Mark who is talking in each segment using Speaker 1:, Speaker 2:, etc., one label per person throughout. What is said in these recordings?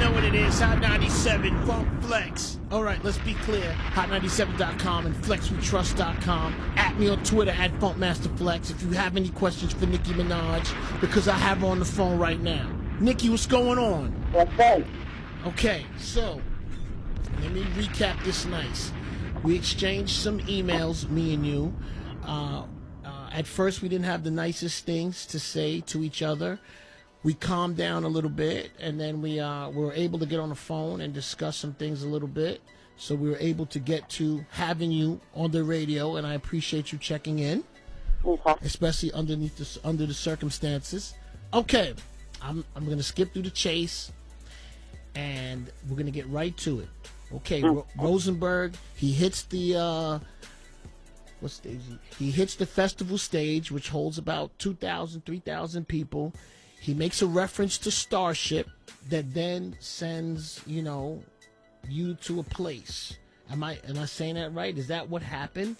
Speaker 1: know what it is. Hot 97, Funk Flex. All right, let's be clear. Hot97.com and FlexWeTrust.com. At me on Twitter at FunkMasterFlex if you have any questions for Nicki Minaj, because I have her on the phone right now. Nicki, what's going on?
Speaker 2: What's up?
Speaker 1: Okay, so let me recap this nice. We exchanged some emails, me and you. At first, we didn't have the nicest things to say to each other. We calmed down a little bit, and then we were able to get on the phone and discuss some things a little bit. So we were able to get to having you on the radio, and I appreciate you checking in, especially under the circumstances. Okay, I'm going to skip through the chase, and we're going to get right to it. Okay, Rosenberg, he hits the what stage? He hits the festival stage, which holds about 2,000, 3,000 people. He makes a reference to Starship that then sends, you to a place. Am I saying that right? Is that what happened?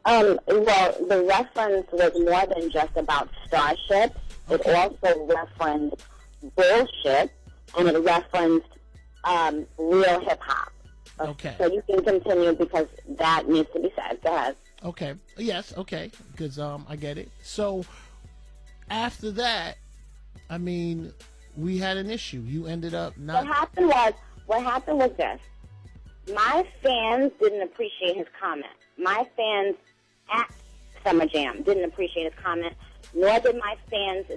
Speaker 2: Well, the reference was more than just about Starship. Okay. It also referenced bullshit, and it referenced real hip-hop.
Speaker 1: Okay.
Speaker 2: So you can continue because that needs to be said. Go ahead.
Speaker 1: Okay. Yes, okay. Because I get it. So after that, I mean, we had an issue. You ended up not...
Speaker 2: What happened was this. My fans didn't appreciate his comment. My fans at Summer Jam didn't appreciate his comment, nor did my fans who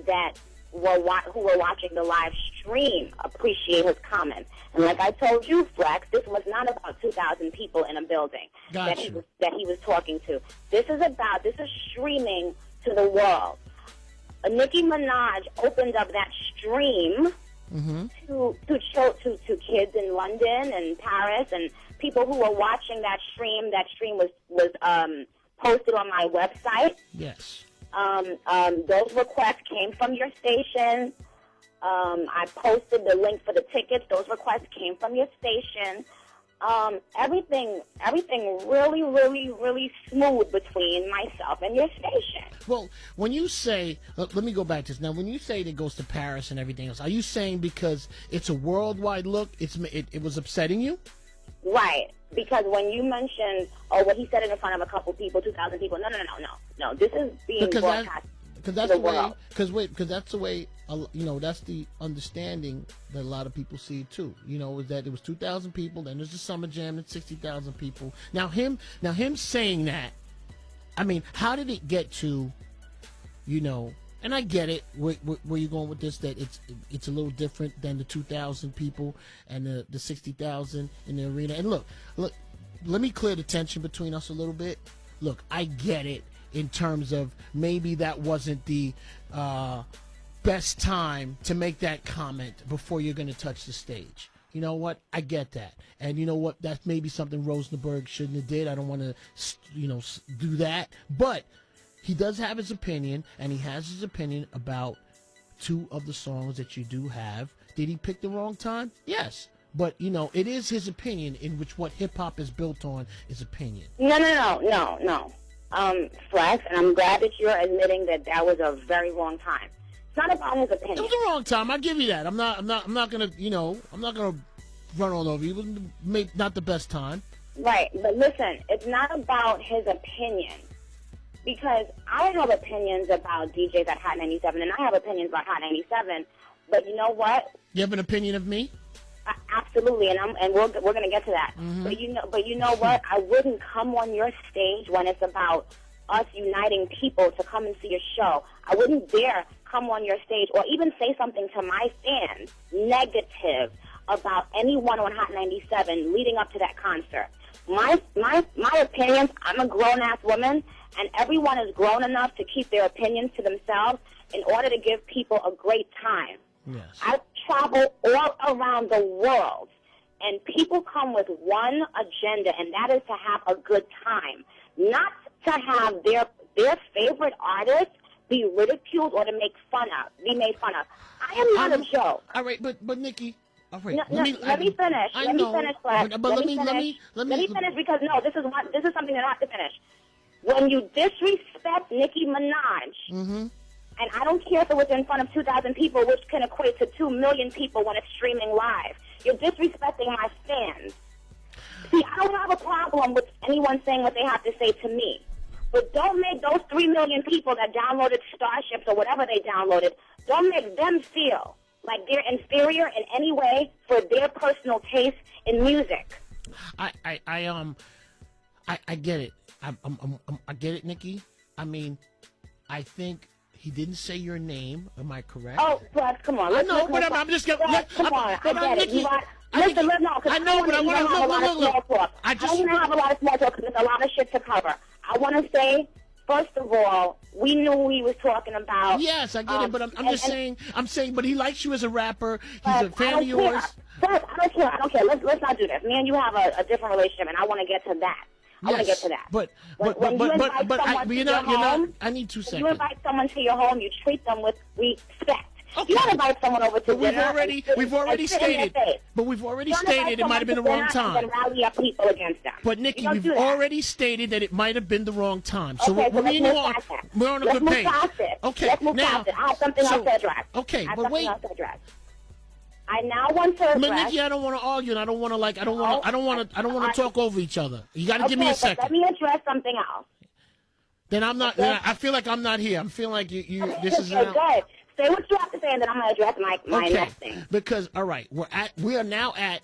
Speaker 2: were watching the live stream appreciate his comment. And like I told you, Flex, this was not about 2,000 people in a building that he was talking to. This is streaming to the world. Nicki Minaj opened up that stream to kids in London and Paris and people who were watching that stream. That stream was posted on my website.
Speaker 1: Yes.
Speaker 2: Those requests came from your station. I posted the link for the tickets. Those requests came from your station. Everything really, really, really smooth between myself and your station.
Speaker 1: Well, when you say, let me go back to this. Now, when you say it goes to Paris and everything else, are you saying because it's a worldwide look, it was upsetting you?
Speaker 2: Right. Because when you mentioned, what he said it in front of a couple people, 2,000 people, no. This is being broadcast. Because that's the way, that's the understanding that a lot of people see it too. Is that it was 2,000 people, then there's the Summer Jam at 60,000 people. Now him saying that, I mean, how did it get to, and I get it, where you're going with this, that it's a little different than the 2,000 people and the 60,000 in the arena. And look, let me clear the tension between us a little bit. Look, I get it. In terms of maybe that wasn't the best time to make that comment before you're going to touch the stage. You know what? I get that. And you know what? That's maybe something Rosenberg shouldn't have did. I don't want to, do that. But he does have his opinion, and he has his opinion about two of the songs that you do have. Did he pick the wrong time? Yes. But, it is his opinion, in which what hip-hop is built on is opinion. No. Flex, and I'm glad that you're admitting that was a very wrong time. It's not about his opinion.
Speaker 1: It was a wrong time. I give you that. I'm not gonna, I'm not gonna run all over you. It was not the best time.
Speaker 2: Right, but listen, it's not about his opinion, because I have opinions about DJs at Hot 97, and I have opinions about Hot 97. But you know what?
Speaker 1: You have an opinion of me?
Speaker 2: Absolutely, and we're going to get to that. Mm-hmm. But you know what? I wouldn't come on your stage when it's about us uniting people to come and see a show. I wouldn't dare come on your stage or even say something to my fans negative about anyone on Hot 97 leading up to that concert. My opinions. I'm a grown ass woman, and everyone is grown enough to keep their opinions to themselves in order to give people a great time.
Speaker 1: Yes.
Speaker 2: I travel all around the world, and people come with one agenda, and that is to have a good time, not to have their favorite artist be ridiculed or to be made fun of. I am not a joke.
Speaker 1: All right, but Nicki, all right.
Speaker 2: Let me finish. Let me finish, because this is something that I have to finish. When you disrespect Nicki Minaj. And I don't care if it was in front of 2,000 people, which can equate to 2 million people when it's streaming live. You're disrespecting my fans. See, I don't have a problem with anyone saying what they have to say to me. But don't make those 3 million people that downloaded Starships or whatever they downloaded, don't make them feel like they're inferior in any way for their personal taste in music.
Speaker 1: I get it. I get it, Nikki. I mean, I think he didn't say your name. Am I correct?
Speaker 2: Oh, Flex, come on.
Speaker 1: I know, but I'm just going to...
Speaker 2: Come on, I get it. Listen, I know, but I want to look. I don't want to have a lot of small talk because there's a lot of shit to cover. I want to say, first of all, we knew who he was talking about.
Speaker 1: Yes, I get it, but I'm just saying, but he likes you as a rapper. He's a fan of yours.
Speaker 2: First, I don't care. Let's not do this. Me and you have a different relationship, and I want to get to that. I want to get to that.
Speaker 1: But I need 2 seconds.
Speaker 2: When you invite someone to your home, you treat them with respect. Okay. You don't invite someone over to dinner.
Speaker 1: We've already stated it might have been the wrong time.
Speaker 2: And rally up people against them.
Speaker 1: But Nikki, we've already stated that it might have been the wrong time. So
Speaker 2: okay,
Speaker 1: we're on a good page. Okay,
Speaker 2: let's move past it. I have something else to address.
Speaker 1: Okay, but wait.
Speaker 2: I now want to address.
Speaker 1: But Nikki, I don't want to argue, and I don't want to talk over each other. You got to give me a second.
Speaker 2: Let me address something else.
Speaker 1: Then I'm not. Then I feel like I'm not here. I'm feeling like you. This is
Speaker 2: good. Say what you have to say, and then I'm going to address my next thing.
Speaker 1: Because all right, we are now at.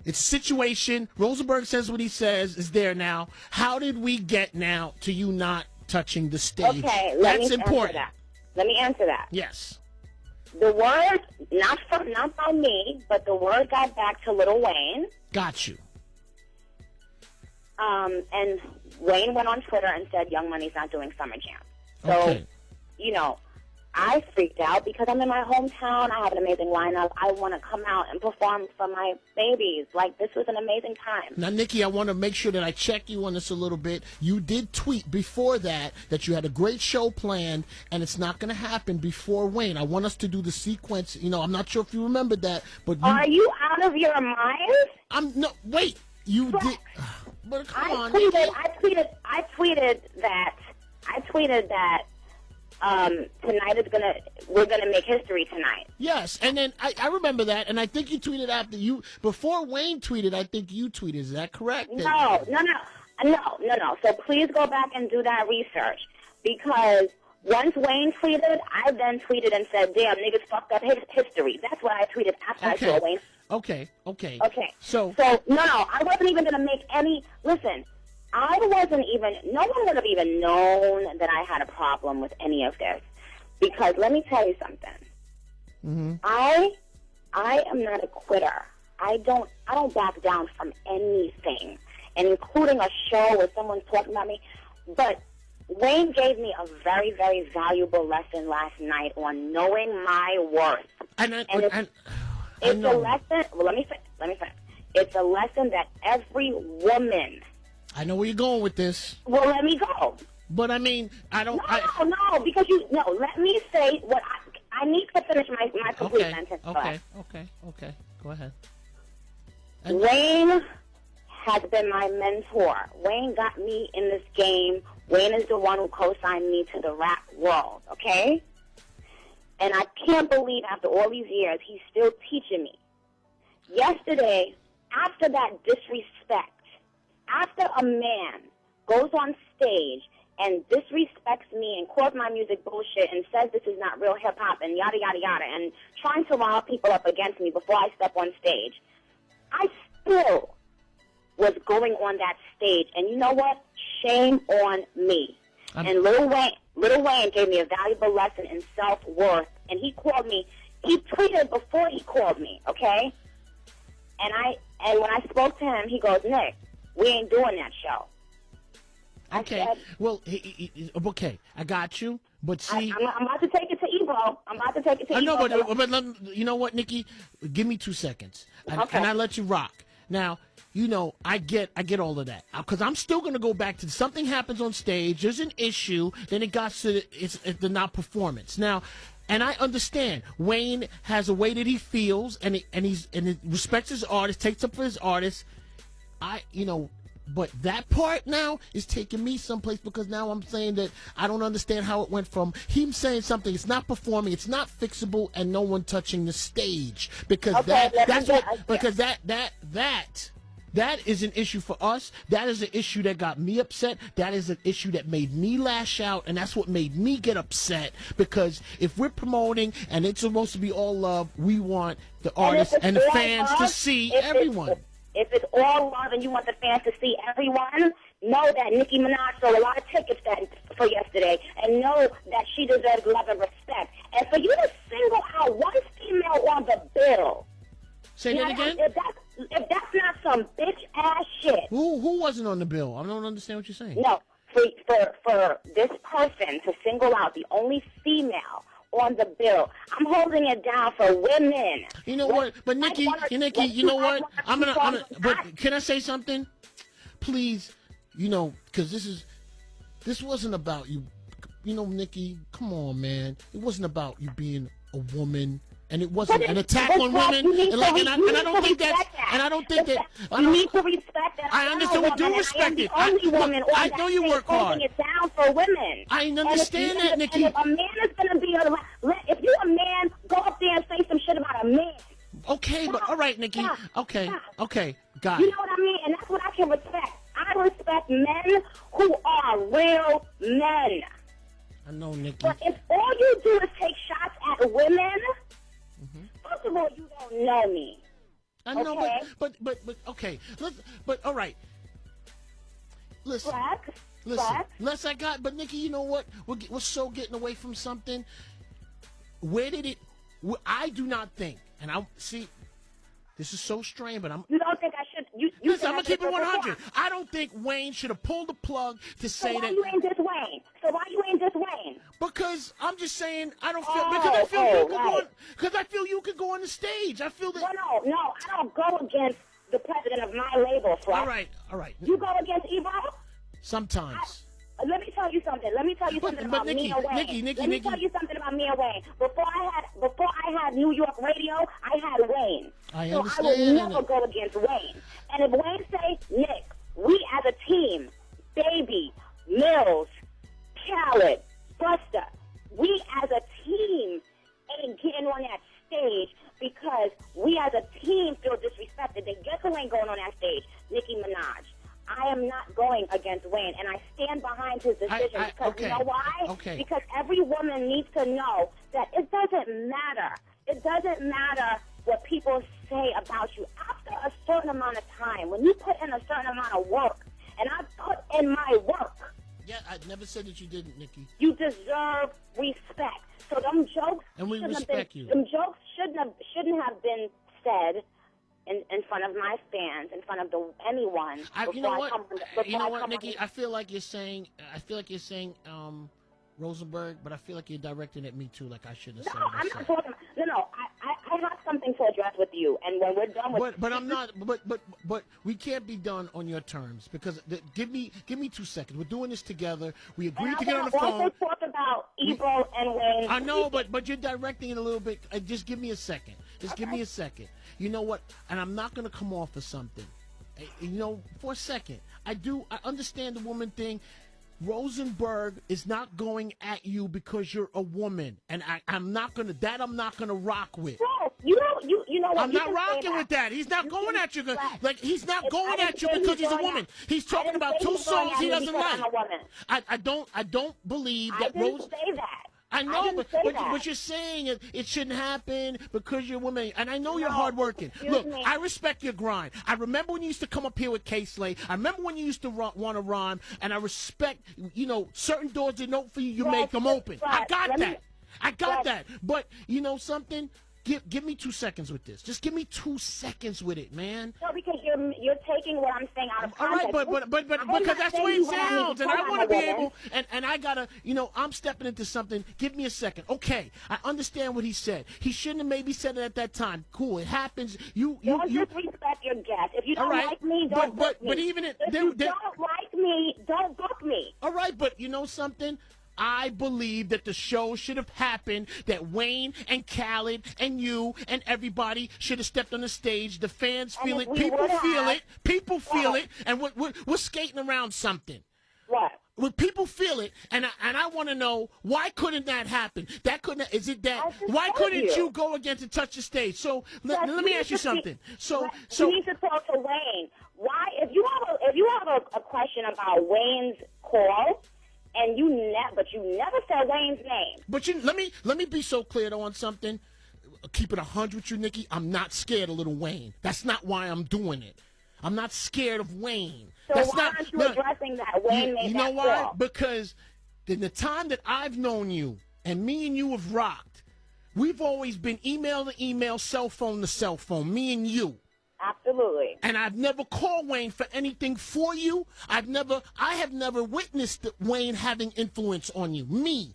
Speaker 1: It's a situation. Rosenberg says what he says is there now. How did we get now to you not touching the stage?
Speaker 2: Okay,
Speaker 1: that's important.
Speaker 2: Let me answer that.
Speaker 1: Yes.
Speaker 2: The word, not by me, but the word got back to Lil Wayne.
Speaker 1: Got you.
Speaker 2: And Wayne went on Twitter and said Young Money's not doing Summer Jam. So, I freaked out because I'm in my hometown. I have an amazing lineup. I want to come out and perform for my babies. Like, this was an amazing time.
Speaker 1: Now, Nikki, I want to make sure that I check you on this a little bit. You did tweet before that you had a great show planned, and it's not going to happen before Wayne. I want us to do the sequence. I'm not sure if you remembered that, but
Speaker 2: are you out of your mind?
Speaker 1: Wait. You
Speaker 2: Flex.
Speaker 1: did. But come on,
Speaker 2: Nikki.
Speaker 1: I
Speaker 2: tweeted that. Tonight we're gonna make history tonight.
Speaker 1: Yes, and then I remember that, and I think you tweeted before Wayne tweeted. I think you tweeted. Is that correct?
Speaker 2: No. So please go back and do that research, because once Wayne tweeted, I then tweeted and said, "Damn, niggas fucked up history." That's what I tweeted after I saw Wayne.
Speaker 1: Okay.
Speaker 2: So no, I wasn't even gonna make any. Listen. No one would have even known that I had a problem with any of this, because let me tell you something.
Speaker 1: Mm-hmm.
Speaker 2: I am not a quitter. I don't back down from anything, including a show where someone's talking about me. But Wayne gave me a very, very valuable lesson last night on knowing my worth. It's a lesson. Well, let me finish. It's a lesson that every woman.
Speaker 1: I know where you're going with this.
Speaker 2: Well, let me go.
Speaker 1: But I mean, I don't.
Speaker 2: No, because let me say what I need to finish my complete sentence.
Speaker 1: Okay. Go ahead.
Speaker 2: Wayne has been my mentor. Wayne got me in this game. Wayne is the one who co-signed me to the rap world, okay? And I can't believe after all these years, he's still teaching me. Yesterday, after that disrespect, after a man goes on stage and disrespects me and calls my music bullshit and says this is not real hip-hop and yada, yada, yada, and trying to rile people up against me before I step on stage, I still was going on that stage. And you know what? Shame on me. And Lil Wayne gave me a valuable lesson in self-worth. And he called me. He tweeted before he called me, okay? And when I spoke to him, he goes, "Nick, we ain't doing that show."
Speaker 1: Okay. Okay. I got you. But see,
Speaker 2: I'm about to take it to Evo. I know,
Speaker 1: but you know what, Nikki? Give me 2 seconds, and I let you rock. Now, I get all of that, because I'm still going to go back to something happens on stage. There's an issue. Then it got to it's the not performance. Now, and I understand Wayne has a way that he feels, and he respects his artist, takes up for his artist. But that part now is taking me someplace because now I'm saying that I don't understand how it went from him saying something, it's not performing, it's not fixable, and no one touching the stage because that is an issue for us. That is an issue that got me upset. That is an issue that made me lash out, and that's what made me get upset. Because if we're promoting and it's supposed to be all love, we want the artists and the fans to see everyone.
Speaker 2: If it's all love and you want the fans to see everyone, know that Nicki Minaj sold a lot of tickets for yesterday, and know that she deserves love and respect. And for you to single out one female on the bill.
Speaker 1: Say that again?
Speaker 2: If that's not some bitch ass shit.
Speaker 1: Who wasn't on the bill? I don't understand what you're saying.
Speaker 2: No, for this person to single out the only female on the bill, I'm holding it down for women.
Speaker 1: You know what? But Nikki, you know what? But can I say something? Please, because this wasn't about you. Nikki, come on, man. It wasn't about you being a woman. And it wasn't an attack on women, and I don't think that.
Speaker 2: You need to respect that.
Speaker 1: I understand. We do respect it. I know you work hard.
Speaker 2: Holding it down for women.
Speaker 1: I understand that, Nikki.
Speaker 2: If a man is going to be if you're a man, go up there and say some shit about a man.
Speaker 1: Okay, but all right, Nikki. Okay, got
Speaker 2: it.
Speaker 1: You
Speaker 2: know what I mean? And that's what I can respect. I respect men who are real men.
Speaker 1: I know, Nikki.
Speaker 2: But if all you do is take shots at women. First of all, you don't know me.
Speaker 1: I know, okay? but okay. But all right. Listen. But Nikki, you know what? We're so getting away from something. Where did it? I do not think, and I see. This is so strange, but
Speaker 2: You don't think I should?
Speaker 1: Listen, I'm gonna keep it 100. I don't think Wayne should have pulled the plug to say that.
Speaker 2: So why you ain't this Wayne?
Speaker 1: Because I'm just saying I don't feel because I feel you could go on, because I feel you could go on the stage. I feel that.
Speaker 2: No, I don't go against the president of my label, Fred.
Speaker 1: All right.
Speaker 2: You go against Ebro?
Speaker 1: Sometimes.
Speaker 2: Let me tell you something. About Mia Wayne. Let me tell you something about Mia Wayne. Before I had New York radio, I had Wayne.
Speaker 1: I
Speaker 2: understand. So I will never go against Wayne. And if Wayne say, Nick, we as a team, Baby, Mills, Khaled, Buster, we as a team ain't getting on that stage because we as a team feel disrespected. Then guess who ain't going on that stage? Nicki Minaj. I am not going against Wayne, and I stand behind his decision because you know why?
Speaker 1: Okay.
Speaker 2: Because every woman needs to know that it doesn't matter. It doesn't matter what people say about you. After a certain amount of time, when you put in a certain amount of work, and I put in my work.
Speaker 1: Yeah, I never said that you didn't, Nikki.
Speaker 2: You deserve respect. So them jokes
Speaker 1: and we respect you.
Speaker 2: Them jokes shouldn't have been said in front of my fans, in front of anyone.
Speaker 1: You know what, Nikki? I feel like you're saying Rosenberg, but I feel like you're directing at me too, like I shouldn't have said.
Speaker 2: I'm not talking. No. I have something to address with you, and when we're done with.
Speaker 1: But I'm not. But we can't be done on your terms because give me 2 seconds. We're doing this together. We agreed to get on the phone.
Speaker 2: Also talk about Ebro and Wayne.
Speaker 1: I know, but you're directing it a little bit. Just give me a second. Give me a second. You know what? And I'm not going to come off of something. For a second, I understand the woman thing. Rosenberg is not going at you because you're a woman, and I'm not gonna rock with.
Speaker 2: Bro, you know what?
Speaker 1: I'm not rocking with that. He's not going at you he's not going at you because he's a woman. He's talking about 2 songs he doesn't like. I don't believe that
Speaker 2: Rose. I didn't say that.
Speaker 1: I know, but you're saying it shouldn't happen because you're a woman. And I know you're hardworking. Look, I respect your grind. I remember when you used to come up here with K-Slay. I remember when you used to want to rhyme. And I respect, certain doors that don't for you, you make them open. I got that. But you know something? Give me 2 seconds with this. Just give me 2 seconds with it, man.
Speaker 2: No, because you're taking what I'm saying out of context.
Speaker 1: All right, but because that's the way it sounds, and I want to be able, and I gotta, I'm stepping into something. Give me a second. Okay, I understand what he said. He shouldn't have maybe said it at that time. Cool, it happens. You
Speaker 2: disrespect your guest. If you don't like me, don't book me.
Speaker 1: But even
Speaker 2: if you don't like me, don't book me.
Speaker 1: All right, but you know something. I believe that the show should have happened, that Wayne and Khaled and you and everybody should have stepped on the stage. The fans feel it. People feel it. People feel it. And we're skating around something.
Speaker 2: What?
Speaker 1: When people feel it, and I want to know, why couldn't that happen? That couldn't. Is it that? Why couldn't you go against and touch the stage? So let me ask you something. So
Speaker 2: you need to talk to Wayne. Why, if you have a question about Wayne's call, and you never said Wayne's name.
Speaker 1: But let me be so clear though on something. Keep it 100 with you, Nikki. I'm not scared of Little Wayne. That's not why I'm doing it. I'm not scared of Wayne.
Speaker 2: So
Speaker 1: That's
Speaker 2: why aren't you addressing that? Wayne made that call. You know why?
Speaker 1: Because in the time that I've known you, and me and you have rocked, we've always been email to email, cell phone to cell phone, me and you.
Speaker 2: Absolutely.
Speaker 1: And I've never called Wayne for anything for you. I have never witnessed Wayne having influence on you. Me.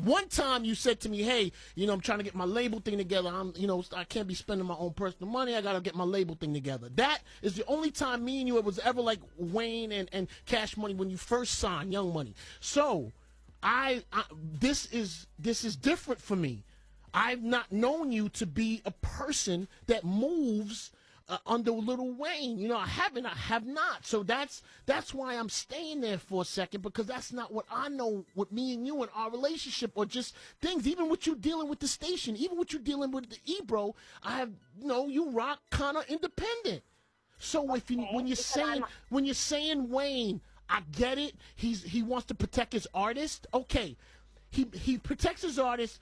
Speaker 1: One time you said to me, hey, I'm trying to get my label thing together. I can't be spending my own personal money. I got to get my label thing together. That is the only time me and you, it was ever like Wayne and Cash Money when you first signed Young Money. So this is different for me. I've not known you to be a person that moves under Little Wayne. I have not. So that's why I'm staying there for a second, because that's not what I know with me and you and our relationship, or just things, even with you dealing with the station, even with you dealing with the Ebro, you rock kind of independent. So when you're saying Wayne, I get it. He wants to protect his artist. Okay. He protects his artist.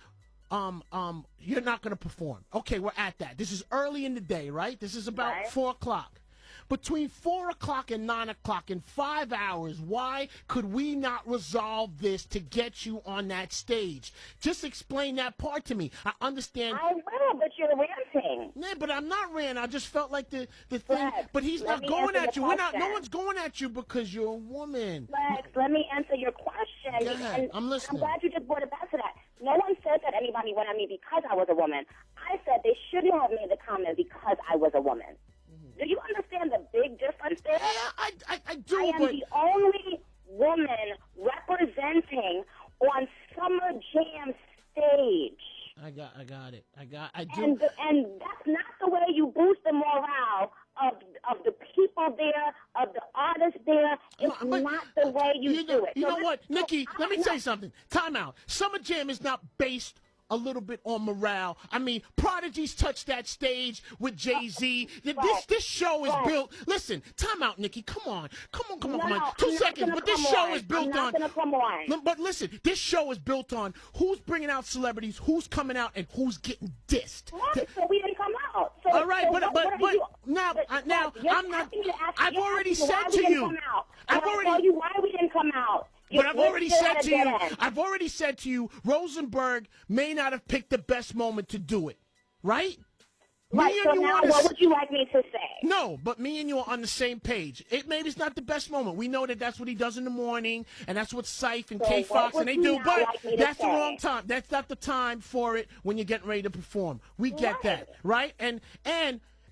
Speaker 1: You're not going to perform. Okay, we're at that. This is early in the day, right? This is about 4 o'clock. Between 4 o'clock and 9 o'clock, in 5 hours, why could we not resolve this to get you on that stage? Just explain that part to me. I understand.
Speaker 2: I will, but you're ranting.
Speaker 1: Yeah, but I'm not ranting. I just felt like the thing. But he's not going at you. No one's going at you because you're a woman.
Speaker 2: Lex, let me answer your question.
Speaker 1: Go ahead. I'm listening.
Speaker 2: I'm glad you just brought it back to that. No one said that anybody went at me because I was a woman. I said they shouldn't have made the comment because I was a woman. Do you understand the big difference there?
Speaker 1: Yeah, I do.
Speaker 2: I am the only woman representing on Summer Jam stage.
Speaker 1: I got it. I do.
Speaker 2: And that's not the way you boost the morale of the people there, of the artists there. It's not the way you do it.
Speaker 1: You know what, Nikki? Let me tell you something. Time out. Summer Jam is not based a little bit on morale. I mean, Prodigy's touched that stage with Jay-Z. This show is built. Listen, time out, Nikki. Come on. 2 seconds. But this show is built on. But listen, this show is built on who's bringing out celebrities, who's coming out, and who's getting dissed.
Speaker 2: So we didn't come out. So,
Speaker 1: all right, but now I'm not. I've already said to you.
Speaker 2: I've already told you why we didn't come out.
Speaker 1: But I've already said to you, Rosenberg may not have picked the best moment to do it, right?
Speaker 2: Right, so now what would you like me to say?
Speaker 1: No, but me and you are on the same page. Maybe it's not the best moment. We know that that's what he does in the morning, and that's what Syfe and K Fox and they do, but that's the wrong time. That's not the time for it when you're getting ready to perform. We get that, right?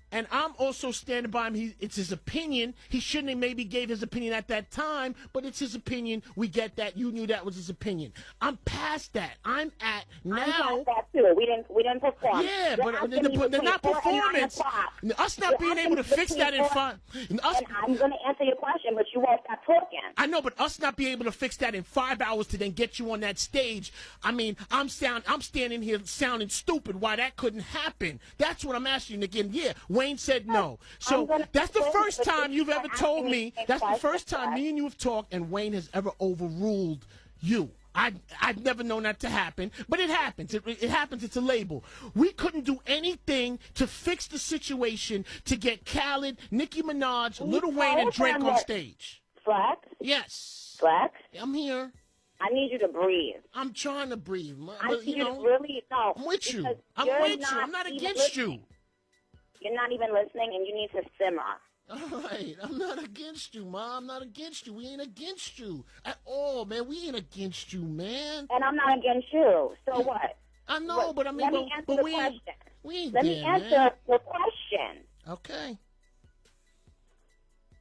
Speaker 1: And I'm also standing by him. It's his opinion. He shouldn't have maybe gave his opinion at that time, but it's his opinion. We get that. You knew that was his opinion. I'm past that. I'm at now.
Speaker 2: I'm past that too. We didn't perform.
Speaker 1: Yeah, but they're not performance. Us not being able to fix that in five.
Speaker 2: And I'm going to answer your question, but you won't stop talking.
Speaker 1: I know, but us not being able to fix that in 5 hours to then get you on that stage. I mean, I'm standing here sounding stupid. Why that couldn't happen? That's what I'm asking you again. Yeah. Wayne said no. So that's the first time you've ever told me. That's the first time me and you have talked and Wayne has ever overruled you. I've never known that to happen, but it happens. It happens. It's a label. We couldn't do anything to fix the situation to get Khaled, Nicki Minaj, Lil Wayne, and Drake on stage.
Speaker 2: Flex?
Speaker 1: Yes.
Speaker 2: Flex?
Speaker 1: I'm here.
Speaker 2: I need you to breathe.
Speaker 1: I'm trying to breathe.
Speaker 2: I need you to really know.
Speaker 1: I'm with you. I'm with you. I'm not against you.
Speaker 2: You're not even listening, and you need to simmer.
Speaker 1: All right. I'm not against you, Ma. I'm not against you. We ain't against you at all, man. We ain't against you, man.
Speaker 2: And I'm not against you. So what?
Speaker 1: I know, but I mean,
Speaker 2: let me answer the question.
Speaker 1: We ain't
Speaker 2: Let
Speaker 1: there,
Speaker 2: me answer the question.
Speaker 1: Okay.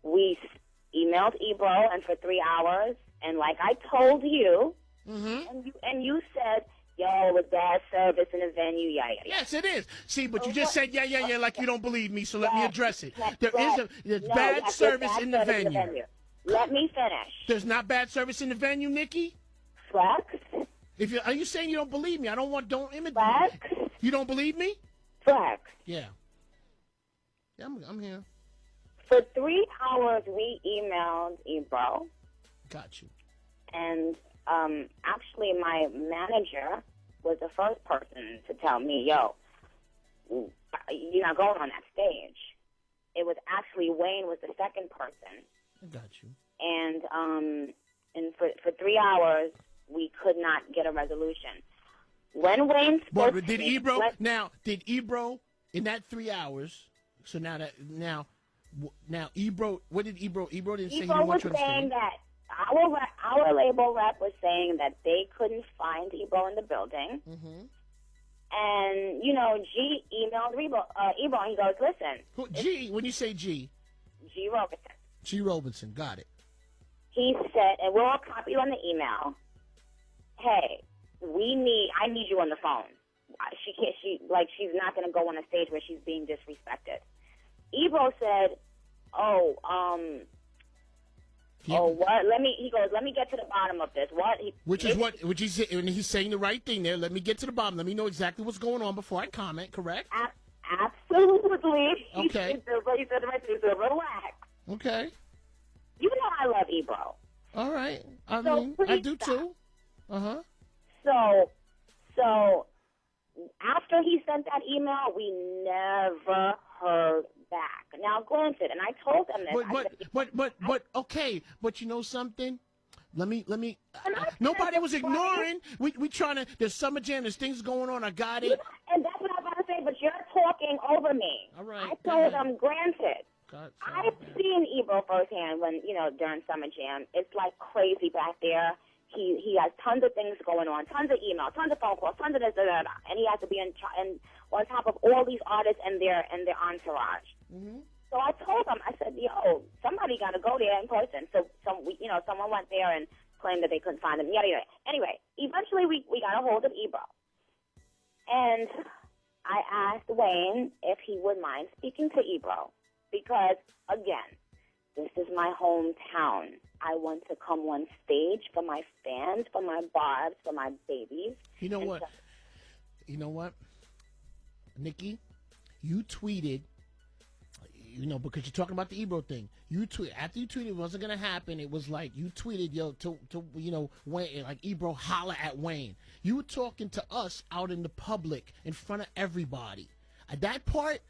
Speaker 2: We emailed Ebro, and for 3 hours, and like I told you, And you said, yo, it was bad service in the venue, yeah.
Speaker 1: Yes, it is. See, but you just said, yeah, like you don't believe me, so let me address it. There's bad service in the venue.
Speaker 2: Let me finish.
Speaker 1: There's not bad service in the venue, Nikki?
Speaker 2: Flex?
Speaker 1: Are you saying you don't believe me? Don't imitate.
Speaker 2: Flex?
Speaker 1: You don't believe me?
Speaker 2: Flex.
Speaker 1: Yeah. Yeah, I'm here.
Speaker 2: For 3 hours, we emailed Ebro.
Speaker 1: Got you.
Speaker 2: And actually, my manager was the first person to tell me, yo, you're not going on that stage. It was actually Wayne was the second person.
Speaker 1: I got you.
Speaker 2: And for 3 hours, we could not get a resolution. When Wayne spoke,
Speaker 1: but did Ebro in that 3 hours? So now Ebro, what did Ebro didn't say he didn't want you to
Speaker 2: saying that our label rep was saying that they couldn't find Ebro in the building. And G emailed Ebro, and he goes, listen.
Speaker 1: G? When you say G?
Speaker 2: G Robinson.
Speaker 1: G Robinson, got it.
Speaker 2: He said, and we're all copied on the email. Hey, I need you on the phone. She's not going to go on a stage where she's being disrespected. Ebro said, what? He goes, let me get to the bottom of this. What?
Speaker 1: Which he's saying the right thing there. Let me get to the bottom. Let me know exactly what's going on before I comment, correct?
Speaker 2: Absolutely.
Speaker 1: Okay.
Speaker 2: He said the right thing, so relax.
Speaker 1: Okay.
Speaker 2: You know I love Ebro.
Speaker 1: All right. I do too. Uh-huh.
Speaker 2: So after he sent that email, we never heard back. Now, granted, and I told them this.
Speaker 1: But okay. But you know something? Let me. Nobody was ignoring. We trying to. There's Summer Jam. There's things going on. I got it.
Speaker 2: And that's what I was about to say. But you're talking over me.
Speaker 1: All right.
Speaker 2: I told them, granted.
Speaker 1: God,
Speaker 2: I've seen Ebro firsthand when during Summer Jam. It's like crazy back there. He has tons of things going on, tons of emails, tons of phone calls, tons of this, and he has to be on top of all these artists and their entourage. So I told him, I said, yo, somebody got to go there in person. So someone went there and claimed that they couldn't find him. Yada yada. Anyway, eventually we got a hold of Ebro, and I asked Wayne if he would mind speaking to Ebro because again, this is my hometown. I want to come on stage for my fans, for my barbs, for my babies.
Speaker 1: You know what? Nikki, you tweeted, because you're talking about the Ebro thing. After you tweeted it wasn't going to happen, it was like you tweeted, Wayne, like Ebro holla at Wayne. You were talking to us out in the public in front of everybody. At that part,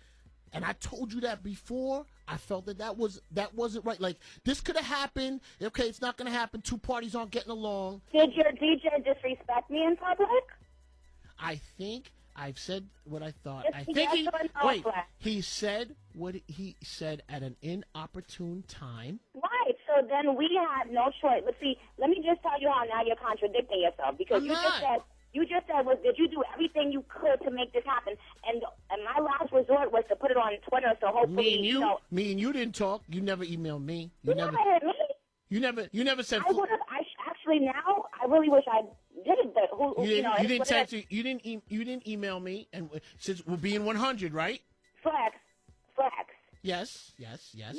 Speaker 1: and I told you that before, I felt that wasn't right. Like, this could have happened. Okay, it's not going to happen. Two parties aren't getting along.
Speaker 2: Did your DJ disrespect me in public?
Speaker 1: I think I've said what I thought. He said what he said at an inopportune time.
Speaker 2: Right. So then we had no choice. But see, let me just tell you how now you're contradicting yourself because You just said did you do everything you could to make this happen? And my last resort was to put it on Twitter, so hopefully
Speaker 1: me and you didn't talk. You never emailed me.
Speaker 2: You never hit me.
Speaker 1: You never said.
Speaker 2: I would have. Actually now I really wish I did it. But
Speaker 1: you didn't text. You didn't email me. And since we're being 100, right?
Speaker 2: Flex.
Speaker 1: Yes.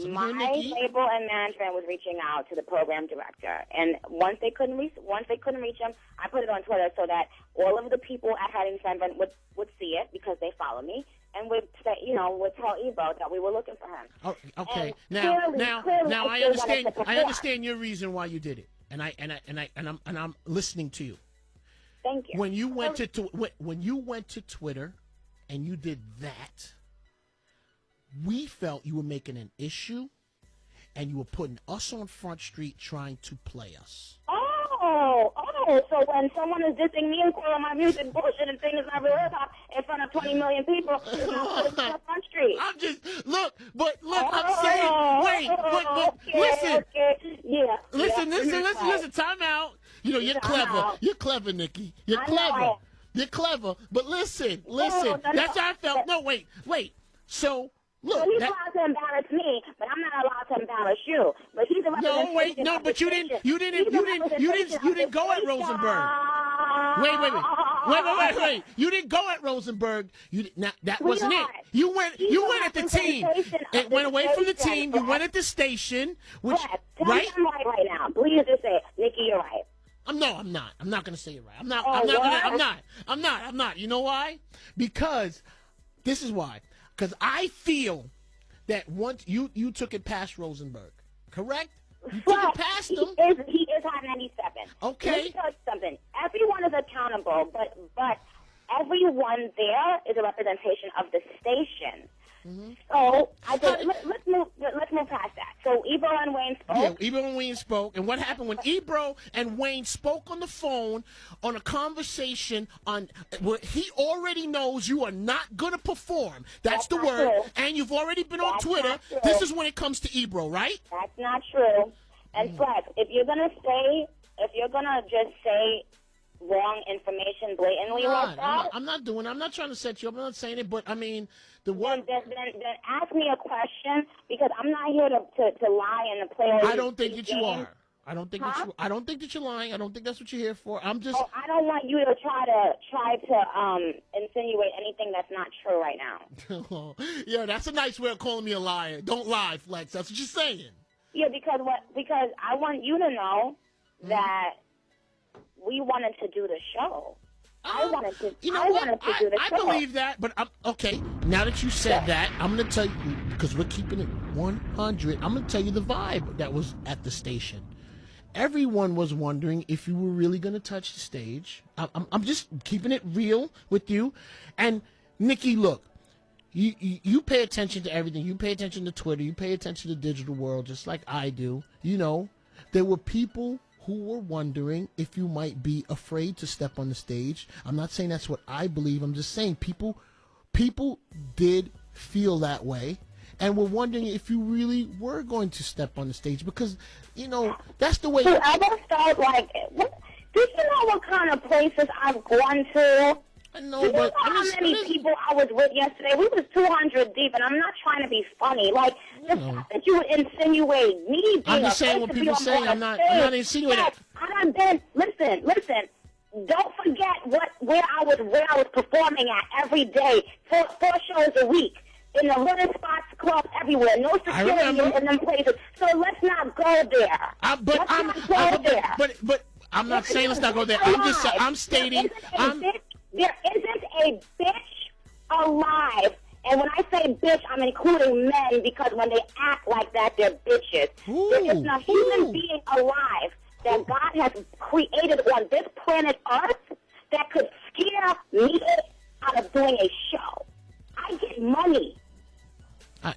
Speaker 2: My label and management was reaching out to the program director, and once they couldn't reach him, I put it on Twitter so that all of the people at HOT97 would see it because they follow me, and would say, would tell Ebro that we were looking for him.
Speaker 1: Oh, okay.
Speaker 2: And
Speaker 1: now I understand. I understand your reason why you did it, and I'm listening to you.
Speaker 2: Thank you.
Speaker 1: When you went to Twitter, and you did that. We felt you were making an issue, and you were putting us on Front Street trying to play us.
Speaker 2: Oh, so when someone is dissing me and calling my music bullshit and things I really about in front of 20 million people, it's not putting me on Front Street.
Speaker 1: I'm saying, listen.
Speaker 2: Okay. Yeah.
Speaker 1: Listen, time out. You're clever. You're clever, Nikki. You're clever. You're clever. But listen. That's how I felt. No, wait. So Look,
Speaker 2: so he's allowed to embarrass me, but I'm not allowed to embarrass you. But he's a representation.
Speaker 1: No, wait, no, but you didn't go at Rosenberg. Wait. You didn't go at Rosenberg. That wasn't it. You went at the team. It went away from the team. You went at the station, which right?
Speaker 2: I'm right now. Please just say, Nikki, you're right.
Speaker 1: I'm not. I'm not gonna say it right. I'm not. You know why? Because this is why. Because I feel that once you took it past Rosenberg, correct? You took it past him.
Speaker 2: He is HOT 97.
Speaker 1: Okay.
Speaker 2: Let me tell you something. Everyone is accountable, but everyone there is a representation of the station. Mm-hmm. So let's move past that. So Ebro and Wayne spoke.
Speaker 1: Yeah, Ebro and Wayne spoke. And what happened when Ebro and Wayne spoke on the phone on a conversation on where he already knows you are not going to perform. That's the word.
Speaker 2: True.
Speaker 1: And you've already been on Twitter. This is when it comes to Ebro, right?
Speaker 2: That's not true. And Flex, if you're gonna just say wrong information blatantly like that,
Speaker 1: I'm not trying to set you up. I'm not saying it, but I mean the
Speaker 2: one. Then ask me a question because I'm not here to lie and to play.
Speaker 1: I don't think that you are. I don't think that you're lying. I don't think that's what you're here for. I'm just.
Speaker 2: Oh, I don't want you to try to insinuate anything that's not true right now.
Speaker 1: Yeah, that's a nice way of calling me a liar. Don't lie, Flex. That's what you're saying.
Speaker 2: Yeah, because I want you to know that we wanted to do the show. I wanted to do the show.
Speaker 1: I believe that, but okay. Now that you said that, I'm going to tell you, because we're keeping it 100, I'm going to tell you the vibe that was at the station. Everyone was wondering if you were really going to touch the stage. I'm just keeping it real with you. And, Nikki, look, you pay attention to everything. You pay attention to Twitter. You pay attention to the digital world just like I do. You know, there were people who were wondering if you might be afraid to step on the stage. I'm not saying that's what I believe. I'm just saying people did feel that way and were wondering if you really were going to step on the stage because, you know, that's the way.
Speaker 2: I don't start like, do you know what kind of places I've gone to?
Speaker 1: No,
Speaker 2: do you know how many people I was with yesterday? We was 200 deep, and I'm not trying to be funny. Like, the fact that you would insinuate me being
Speaker 1: I'm just saying what people say. I'm not insinuating.
Speaker 2: Yes, listen. Don't forget where I was performing at every day, four shows a week. In the little spots, clubs, everywhere. No security in them places. So let's not go there.
Speaker 1: But I'm not saying let's not go there. I'm stating.
Speaker 2: There isn't a bitch alive. And when I say bitch, I'm including men because when they act like that, they're bitches. There is not human being alive that God has created on this planet Earth that could scare me out of doing a show. I get money.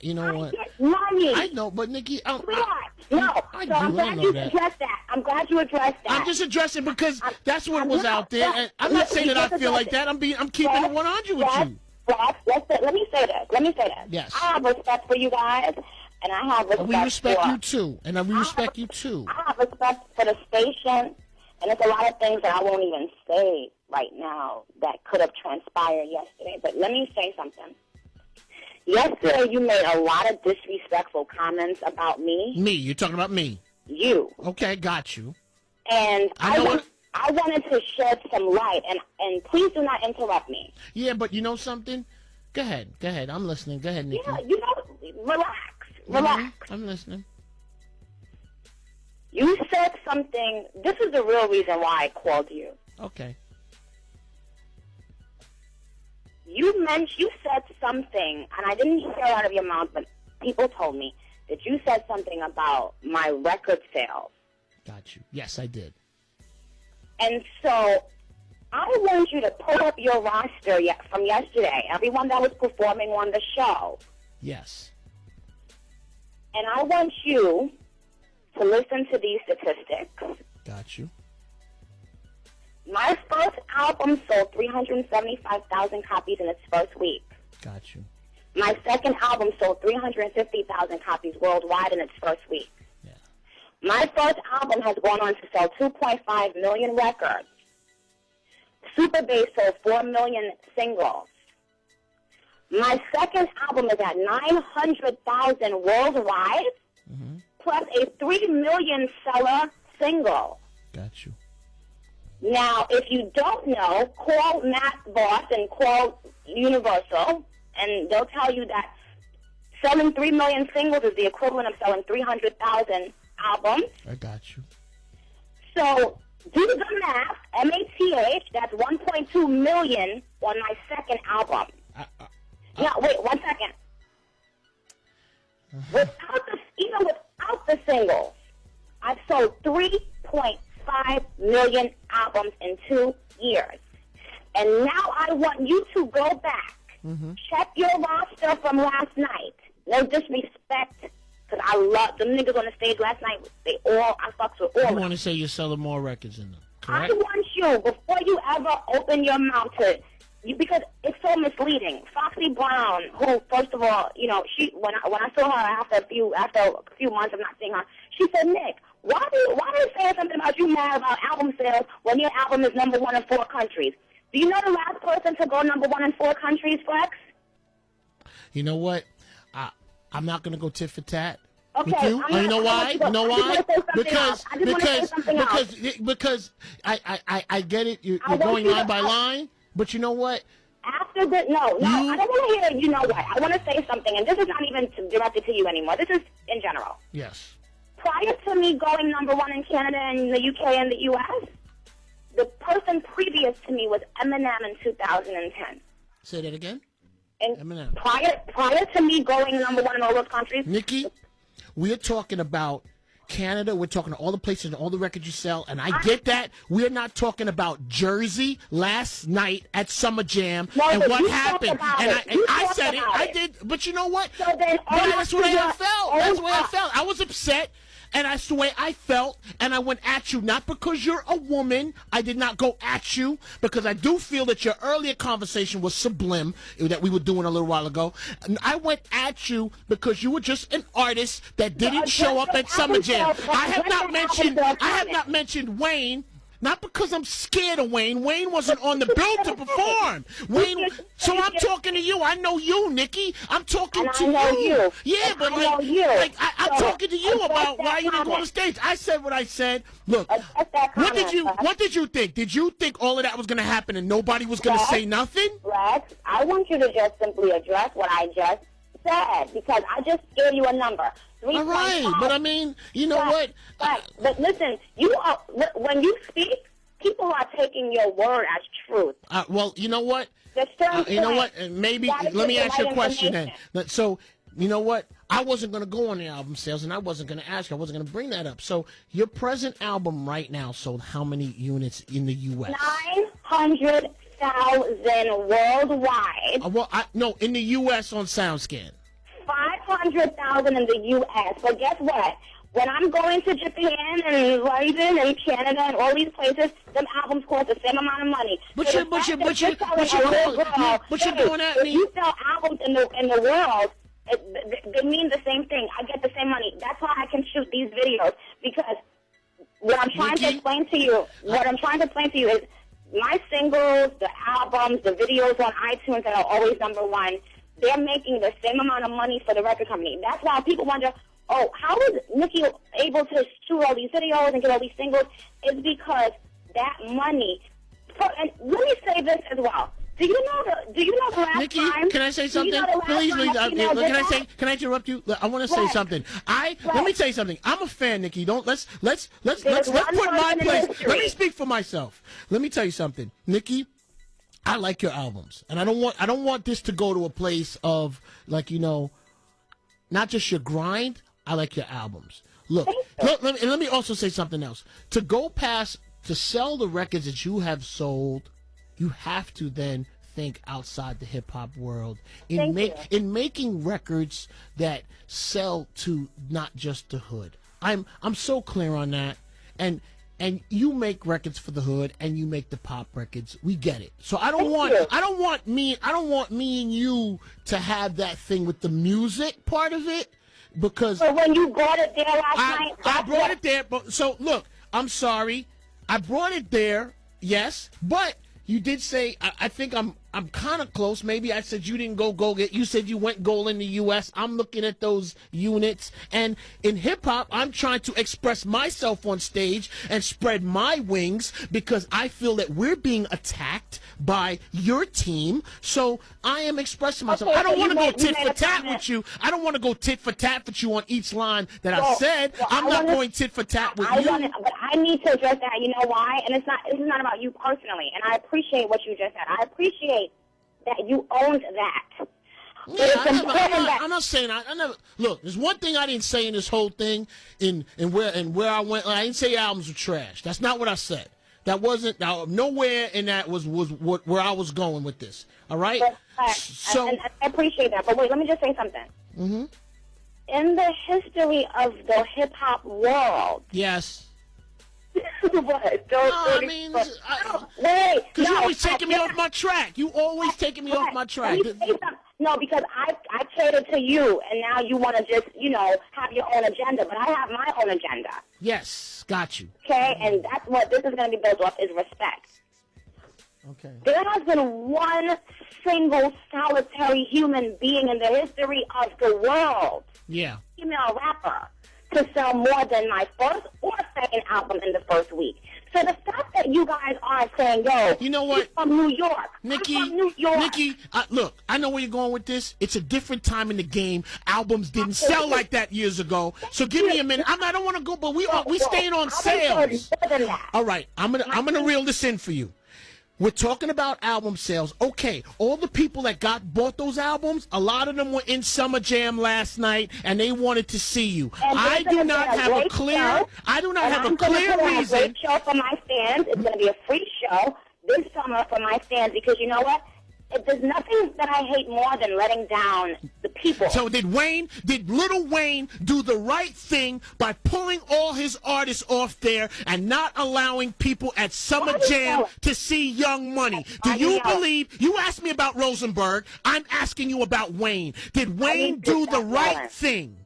Speaker 1: You know what?
Speaker 2: I get money.
Speaker 1: I know, but Nikki,
Speaker 2: I'm glad you addressed that. I'm glad you addressed that.
Speaker 1: I'm just addressing because that's what was out there. And I'm not saying that I feel like that. I'm keeping it 100 with you.
Speaker 2: Let me say this.
Speaker 1: Yes.
Speaker 2: I have respect for you guys, and I have respect.
Speaker 1: And we respect you too. And we respect you too.
Speaker 2: I have respect for the station, and there's a lot of things that I won't even say right now that could have transpired yesterday. But let me say something. Yesterday, you made a lot of disrespectful comments about me.
Speaker 1: Me? You're talking about me?
Speaker 2: You.
Speaker 1: Okay, got you.
Speaker 2: And I wanted to shed some light, and please do not interrupt me.
Speaker 1: Yeah, but you know something? Go ahead. I'm listening. Go ahead, Nikki.
Speaker 2: Yeah, relax.
Speaker 1: Mm-hmm. I'm listening.
Speaker 2: You said something. This is the real reason why I called you.
Speaker 1: Okay.
Speaker 2: You said something, and I didn't hear out of your mouth, but people told me that you said something about my record sales.
Speaker 1: Got you. Yes, I did.
Speaker 2: And so I want you to pull up your roster from yesterday, everyone that was performing on the show.
Speaker 1: Yes.
Speaker 2: And I want you to listen to these statistics.
Speaker 1: Got you.
Speaker 2: My first album sold 375,000 copies in its first week.
Speaker 1: Got you.
Speaker 2: My second album sold 350,000 copies worldwide in its first week.
Speaker 1: Yeah.
Speaker 2: My first album has gone on to sell 2.5 million records. Super Bass sold 4 million singles. My second album is at 900,000 worldwide, plus a 3 million seller single.
Speaker 1: Got you.
Speaker 2: Now, if you don't know, call Matt Boss and call Universal, and they'll tell you that selling 3 million singles is the equivalent of selling 300,000 albums.
Speaker 1: I got you.
Speaker 2: So, do the math, MATH, that's 1.2 million on my second album. Now, wait, 1 second. Even without the singles, I've sold 3.5 million albums in 2 years. And now I want you to go back, check your roster from last night. No disrespect, because I love them niggas on the stage last night. I fucks with all of them.
Speaker 1: You want to say you're selling more records than them, correct?
Speaker 2: I want you, before you ever open your mouth because it's so misleading. Foxy Brown, who, first of all, you know, when I saw her after a few months of not seeing her, she said, Nick, why are you saying something about you mad about album sales when your album is number 1 in 4 countries? Do you know the last person to go number 1 in 4 countries, Flex?
Speaker 1: You know what? I'm not going to go tit for tat.
Speaker 2: Okay,
Speaker 1: with you. You know why? You know why? Because I get it. You're going line by line. But you know what?
Speaker 2: After this, no, I don't want to hear. You know what? I want to say something, and this is not even directed to you anymore. This is in general.
Speaker 1: Yes.
Speaker 2: Prior to me going number 1 in Canada and the UK and the US, the person previous to me was Eminem in 2010.
Speaker 1: Say that again.
Speaker 2: And
Speaker 1: Eminem.
Speaker 2: Prior to me going number 1 in all those countries,
Speaker 1: Nikki, we're talking about Canada. We're talking all the places and all the records you sell, and I get that. We're not talking about Jersey last night at Summer Jam and what happened. And I said it. I did. But you know what?
Speaker 2: So then,
Speaker 1: that's what I felt. That's the way I felt. I was upset. And that's the way I felt, and I went at you, not because you're a woman. I did not go at you, because I do feel that your earlier conversation was sublime, that we were doing a little while ago. And I went at you because you were just an artist that didn't show up at Summer Jam. I have not mentioned Wayne. Not because I'm scared of Wayne. Wayne wasn't on the bill to perform. So I'm talking to you. I know you, Nikki. I'm talking to you. Yeah, but I'm talking to you about why you didn't go on the stage. I said what I said. Look, what did you think? Did you think all of that was going to happen and nobody was going to say nothing?
Speaker 2: Rex, I want you to just simply address what I just said, because I just gave you a number.
Speaker 1: All right, but I mean, you know what?
Speaker 2: But listen, when you speak, people are taking your word as truth.
Speaker 1: Well, you know what? You know what? Maybe let me ask you a question then. So, you know what? I wasn't going to go on the album sales, and I wasn't going to ask you. I wasn't going to bring that up. So, your present album right now sold how many units in the U.S.?
Speaker 2: 900,000 worldwide.
Speaker 1: No, in the U.S. on SoundScan.
Speaker 2: 500,000 in the U.S. But guess what? When I'm going to Japan and London and Canada and all these places, them albums cost the same amount of money.
Speaker 1: But you're going at me.
Speaker 2: If you sell albums in the world, they mean the same thing. I get the same money. That's why I can shoot these videos, because what I'm trying to explain to you is my singles, the albums, the videos on iTunes that are always number 1. They're making the same amount of money for the record company. That's why people wonder, how is Nicki able to shoot all these videos and get all these singles? It's because that money. And let me say this as well. Do you know the last
Speaker 1: Nikki,
Speaker 2: time?
Speaker 1: can I say something? Please. Can I interrupt you? I want to say something. Let me say something. I'm a fan, Nikki. Let's put my place. Let me speak for myself. Let me tell you something, Nikki. I like your albums, and I don't want this to go to a place of, like, not just your grind. I like your albums. Look, let me also say something else. To sell the records that you have sold, you have to then think outside the hip hop world in making records that sell to not just the hood. I'm so clear on that, and you make records for the hood, and you make the pop records. We get it. So I don't want me and you to have that thing with the music part of it, because.
Speaker 2: So when you brought it there last night,
Speaker 1: I brought it there. But so look, I'm sorry, I brought it there. Yes, but you did say I think I'm kind of close. Maybe I said you didn't go get. You said you went gold in the U.S. I'm looking at those units. And in hip hop, I'm trying to express myself on stage and spread my wings because I feel that we're being attacked by your team. So I am expressing myself.
Speaker 2: Okay,
Speaker 1: I don't
Speaker 2: so
Speaker 1: want to go tit
Speaker 2: made
Speaker 1: for
Speaker 2: a
Speaker 1: tat
Speaker 2: comment.
Speaker 1: with you. I don't want to go tit for tat with you on each line that I
Speaker 2: Well,
Speaker 1: said.
Speaker 2: well,
Speaker 1: I'm not going tit for tat with you.
Speaker 2: But I need to address that. You know why? And this is not about you personally. And I appreciate what you just said. I appreciate that you owned that.
Speaker 1: Yeah, I'm not saying I never look. There's one thing I didn't say in this whole thing, in where I went. I didn't say albums were trash. That's not what I said. That wasn't nowhere in that was where I was going with this. All right.
Speaker 2: So and I appreciate that. But wait, let me just say something.
Speaker 1: Mm-hmm.
Speaker 2: In the history of the hip hop world.
Speaker 1: Yes.
Speaker 2: What?
Speaker 1: Wait. Because you're always taking me off my track. You always taking me off my track.
Speaker 2: No, because I catered to you, and now you want to just, have your own agenda. But I have my own agenda.
Speaker 1: Yes, got you.
Speaker 2: Okay, and that's what this is going to be built off, is respect.
Speaker 1: Okay.
Speaker 2: There has been one single solitary human being in the history of the world.
Speaker 1: Yeah.
Speaker 2: Female rapper to sell more than my first or second album in the first week. So the fact that you guys are saying, yo,
Speaker 1: you know what?
Speaker 2: I'm from New York.
Speaker 1: Nikki,
Speaker 2: I'm from New York.
Speaker 1: Nikki, look, I know where you're going with this. It's a different time in the game. Albums didn't sell like that years ago. So give me a minute. I don't want to go, but we staying on sales. All right, I'm gonna reel this in for you. We're talking about album sales. Okay, all the people that bought those albums, a lot of them were in Summer Jam last night, and they wanted to see you. I do not have a clear reason.
Speaker 2: Great show for my fans. It's going to be a free show this summer for my fans because you know what? There's nothing that I hate more than letting down the people.
Speaker 1: So did Little Wayne do the right thing by pulling all his artists off there and not allowing people at Summer Jam to see Young Money? Do you believe, you asked me about Rosenberg, I'm asking you about Wayne. Did Wayne do the right thing?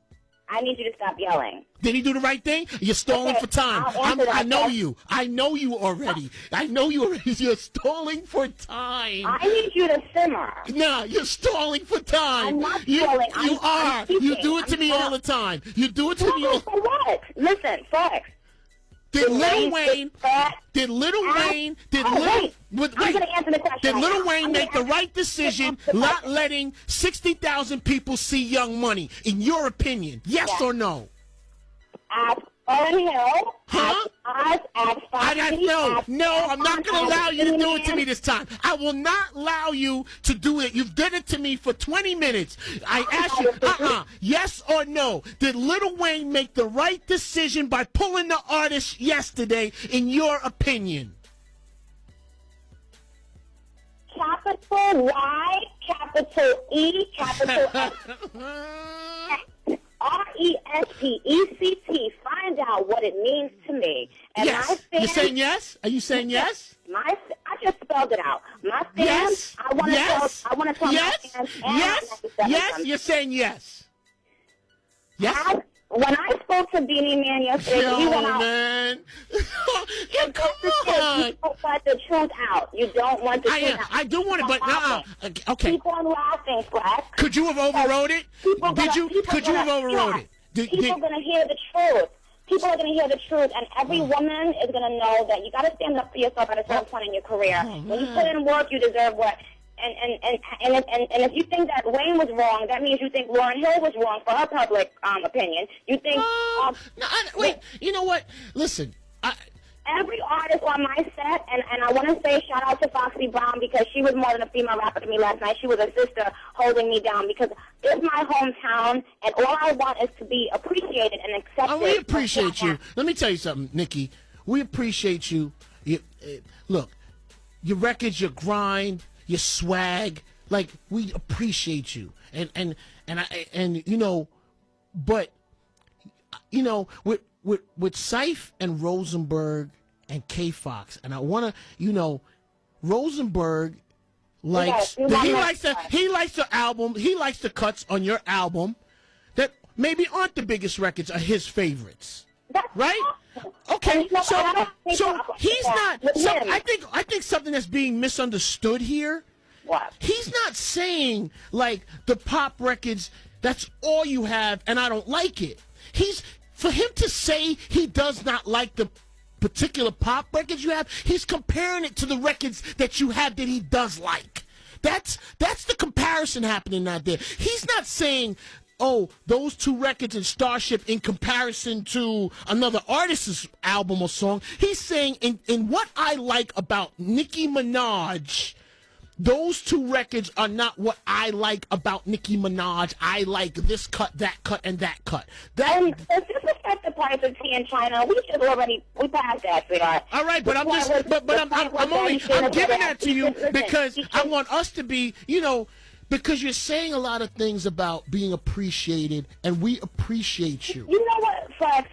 Speaker 2: I need you to stop yelling.
Speaker 1: Did he do the right thing? You're stalling for time. I know you. I know you already. You're stalling for time.
Speaker 2: I need you to simmer.
Speaker 1: No, you're stalling for time.
Speaker 2: I'm not stalling.
Speaker 1: You are. You do it to me all the time. You do it to me all the time.
Speaker 2: For what? Listen, Fox.
Speaker 1: Did Little Wayne make the right decision not letting 60,000 people see Young Money, in your opinion? Yes or no?
Speaker 2: Ask Owen Hill.
Speaker 1: Huh? No, I'm not going to allow you to do it to me this time. I will not allow you to do it. You've done it to me for 20 minutes. I asked you, yes or no? Did Little Wayne make the right decision by pulling the artist yesterday, in your opinion?
Speaker 2: Capital Y, capital E, capital S. RESPECT. Find out what it means to me. And
Speaker 1: yes. You're saying yes? Are you saying yes?
Speaker 2: I just spelled it out. My fans.
Speaker 1: Yes.
Speaker 2: I want to tell
Speaker 1: yes.
Speaker 2: my fans.
Speaker 1: Yes. You're saying yes. Yes.
Speaker 2: When I spoke to Beanie Man yesterday, he went out.
Speaker 1: Man. Come
Speaker 2: on. You don't want the truth out. You don't want the truth out.
Speaker 1: I do want it, but okay.
Speaker 2: Keep on laughing, Flash.
Speaker 1: Could you have overrode it? Could you have overrode it?
Speaker 2: People are going to hear the truth. People are going to hear the truth, and every woman is going to know that you got to stand up for yourself at a certain point in your career. When you put in work, you deserve work. And if you think that Wayne was wrong, that means you think Lauryn Hill was wrong for her public opinion. You think...
Speaker 1: wait, you know what? Listen,
Speaker 2: every artist on my set, and I want to say shout out to Foxy Brown because she was more than a female rapper to me last night. She was a sister holding me down because it's my hometown, and all I want is to be appreciated and accepted.
Speaker 1: We appreciate you. Let me tell you something, Nikki. We appreciate you. Look, your records, your grind, your swag, like, we appreciate you. And but with Syph and Rosenberg and K Fox, and I want to, Rosenberg likes he likes the album, he likes the cuts on your album that maybe aren't the biggest records, are his favorites. Right? Okay, so he's not. I think something that's being misunderstood here
Speaker 2: What?
Speaker 1: He's not saying like the pop records, that's all you have and I don't like it. For him to say he does not like the particular pop records you have, he's comparing it to the records that you have that he does like. That's the comparison happening out there. He's not saying, oh, those two records in Starship in comparison to another artist's album or song. He's saying in what I like about Nicki Minaj, those two records are not what I like about Nicki Minaj. I like this cut, and that cut.
Speaker 2: Does this affect the price of tea in China? We passed that, sweetheart.
Speaker 1: All right, but I'm giving that to you because I want us to be, because you're saying a lot of things about being appreciated, and we appreciate you.
Speaker 2: You know what, Flex?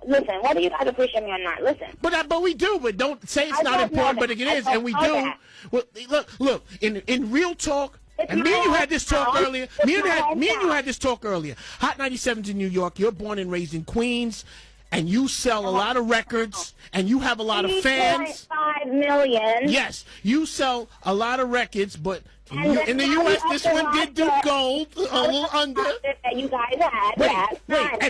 Speaker 2: Listen, whether you guys appreciate me or not, listen.
Speaker 1: But we do, but don't say it's not important, but it is, and we do.
Speaker 2: That.
Speaker 1: Well, look, in real talk, and me and you had this talk earlier. Me and you had this talk earlier. Hot 97's in New York. You're born and raised in Queens, and you sell a lot of records, and you have a lot of fans.
Speaker 2: 3.5 million.
Speaker 1: Yes, you sell a lot of records, but in the U.S., this one did do gold, a little under.
Speaker 2: That you guys had.
Speaker 1: Wait,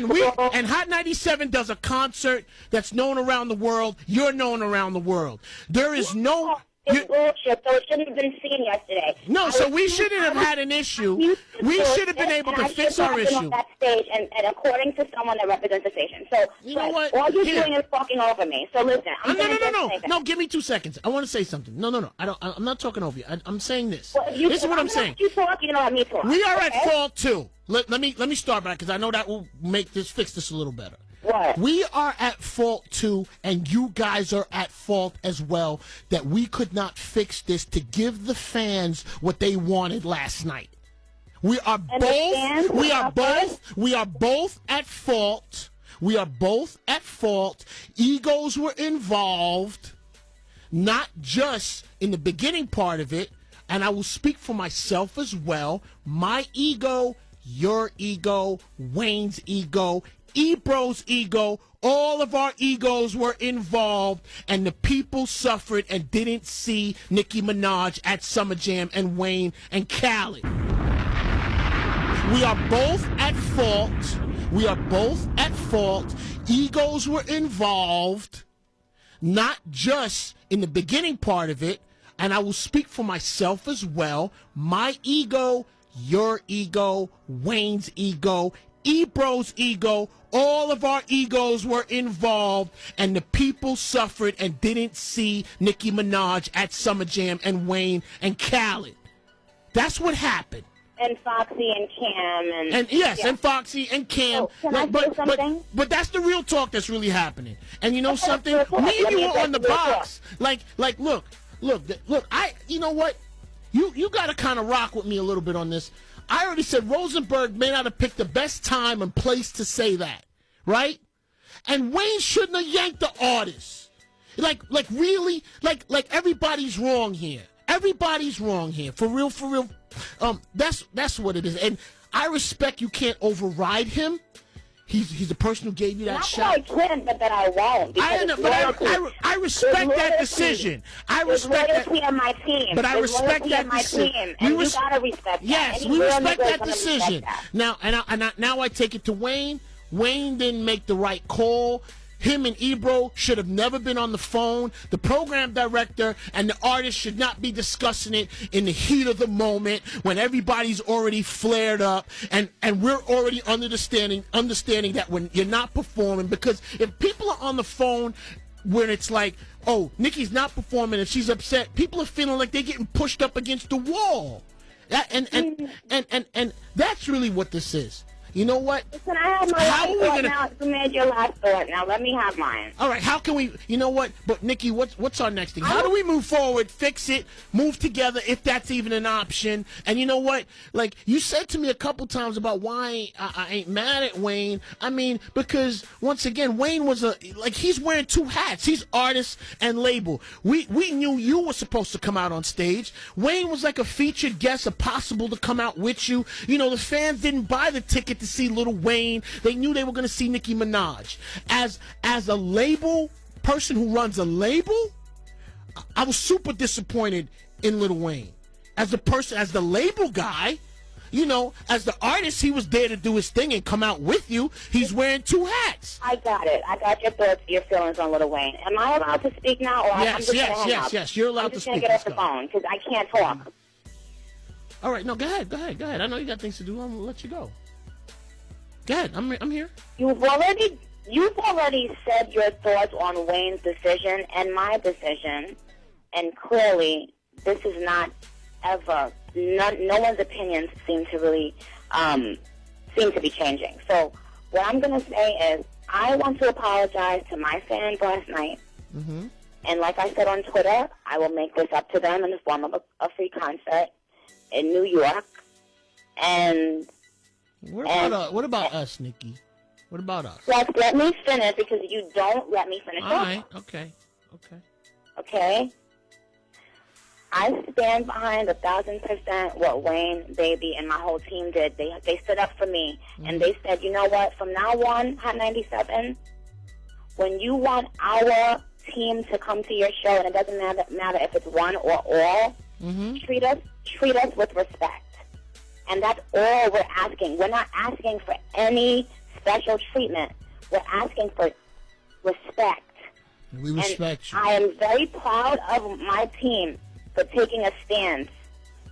Speaker 1: and Hot 97 does a concert that's known around the world. You're known around the world. There is no.
Speaker 2: It's bullshit, so it shouldn't have been seen yesterday.
Speaker 1: No, so we shouldn't have had an issue. We should have been able to fix our issue.
Speaker 2: On that stage, and according to someone that represents the station. So,
Speaker 1: you know what?
Speaker 2: All you're doing is talking over me. So listen,
Speaker 1: No, give me 2 seconds. I want to say something. No. I'm not talking over you. I'm saying this.
Speaker 2: Well,
Speaker 1: this is what I'm saying.
Speaker 2: You talk, you don't let me talk.
Speaker 1: We are at fault too. Let me start back because I know that will fix this a little better.
Speaker 2: What?
Speaker 1: We are at fault too, and you guys are at fault as well, that we could not fix this to give the fans what they wanted last night. We are both at fault. We are both at fault. Egos were involved, not just in the beginning part of it, and I will speak for myself as well. My ego, your ego, Wayne's ego, Ebro's ego, all of our egos were involved, and the people suffered and didn't see Nicki Minaj at Summer Jam and Wayne and Khaled. We are both at fault. We are both at fault. Egos were involved, not just in the beginning part of it, and I will speak for myself as well. My ego, your ego, Wayne's ego, Ebro's ego, all of our egos were involved, and the people suffered and didn't see Nicki Minaj at Summer Jam and Wayne and Khaled. That's what happened.
Speaker 2: And Foxy and Cam
Speaker 1: and Foxy and Cam.
Speaker 2: Can I say something?
Speaker 1: But that's the real talk that's really happening. And you know something? Me and you were on the box. Look. You know what? You got to kind of rock with me a little bit on this. I already said Rosenberg may not have picked the best time and place to say that, right? And Wayne shouldn't have yanked the artist. Really, everybody's wrong here. Everybody's wrong here. For real. That's what it is. And I respect you can't override him. He's the person who gave you that shot.
Speaker 2: Not that I can, but that I won't.
Speaker 1: I respect that decision. I respect that.
Speaker 2: On my team.
Speaker 1: But I respect that decision.
Speaker 2: You gotta respect that.
Speaker 1: Yes, we respect that decision. Now I take it to Wayne. Wayne didn't make the right call. Him and Ebro should have never been on the phone. The program director and the artist should not be discussing it in the heat of the moment when everybody's already flared up and we're already understanding that when you're not performing, because if people are on the phone when it's like, oh, Nicki's not performing and she's upset, people are feeling like they're getting pushed up against the wall. And that's really what this is. You know what?
Speaker 2: Listen, I have my last thought now. You made your last thought. Now let me have mine.
Speaker 1: All right. How can we? You know what? But Nikki, what's our next thing? How do we move forward? Fix it. Move together, if that's even an option. And you know what? Like you said to me a couple times about why I ain't mad at Wayne. I mean, because once again, Wayne was he's wearing two hats. He's artist and label. We knew you were supposed to come out on stage. Wayne was like a featured guest, a possible to come out with you. You know, the fans didn't buy the ticket to see Lil Wayne. They knew they were going to see Nicki Minaj. As a label person who runs a label, I was super disappointed in Lil Wayne. as the person, as the label guy. You know, as the artist, he was there to do his thing and come out with you. He's wearing 2 hats.
Speaker 2: I got it. I got your thoughts, your feelings on Lil Wayne. Am I allowed to speak now? Or I'm just gonna hang up?
Speaker 1: Yes. You're allowed to speak.
Speaker 2: I'm just going to get off the phone because I can't talk.
Speaker 1: All right. No, go ahead. I know you got things to do. I'm going to let you go. Go ahead. I'm here.
Speaker 2: You've already said your thoughts on Wayne's decision and my decision. And clearly, this is not ever... No one's opinions seem to really be changing. So what I'm going to say is I want to apologize to my fans last night.
Speaker 1: Mm-hmm.
Speaker 2: And like I said on Twitter, I will make this up to them in the form of a free concert in New York. And
Speaker 1: what about us, Nikki? What about us?
Speaker 2: Let me finish because you don't let me finish.
Speaker 1: All right. Okay.
Speaker 2: I stand behind 1,000% what Wayne, Baby, and my whole team did. They stood up for me, and they said, you know what, from now on, HOT97, when you want our team to come to your show, and it doesn't matter if it's one or all, treat us with respect. And that's all we're asking. We're not asking for any special treatment. We're asking for respect.
Speaker 1: We respect you.
Speaker 2: I am very proud of my team for taking a stance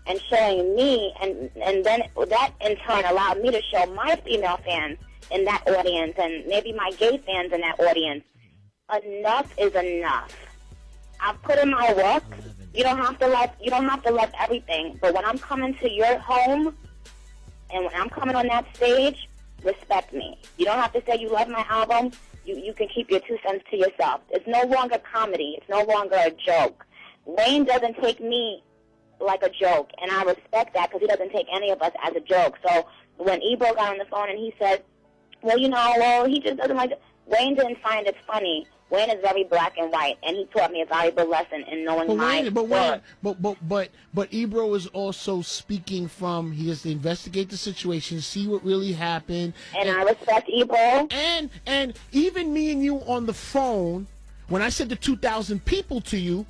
Speaker 2: and showing me, and then that in turn allowed me to show my female fans in that audience and maybe my gay fans in that audience. Enough is enough. I've put in my work. You don't have to love everything, but when I'm coming to your home and when I'm coming on that stage, respect me. You don't have to say you love my album. You can keep your 2 cents to yourself. It's no longer comedy. It's no longer a joke. Wayne doesn't take me like a joke, and I respect that because he doesn't take any of us as a joke. So when Ebro got on the phone and he said, well, he just doesn't like it. Wayne didn't find it funny. Wayne is very black and white, and he taught me a valuable lesson in knowing my work.
Speaker 1: But Ebro is also speaking from, he has to investigate the situation, see what really happened.
Speaker 2: And I respect Ebro.
Speaker 1: And even me and you on the phone, when I said the 2,000 people to you,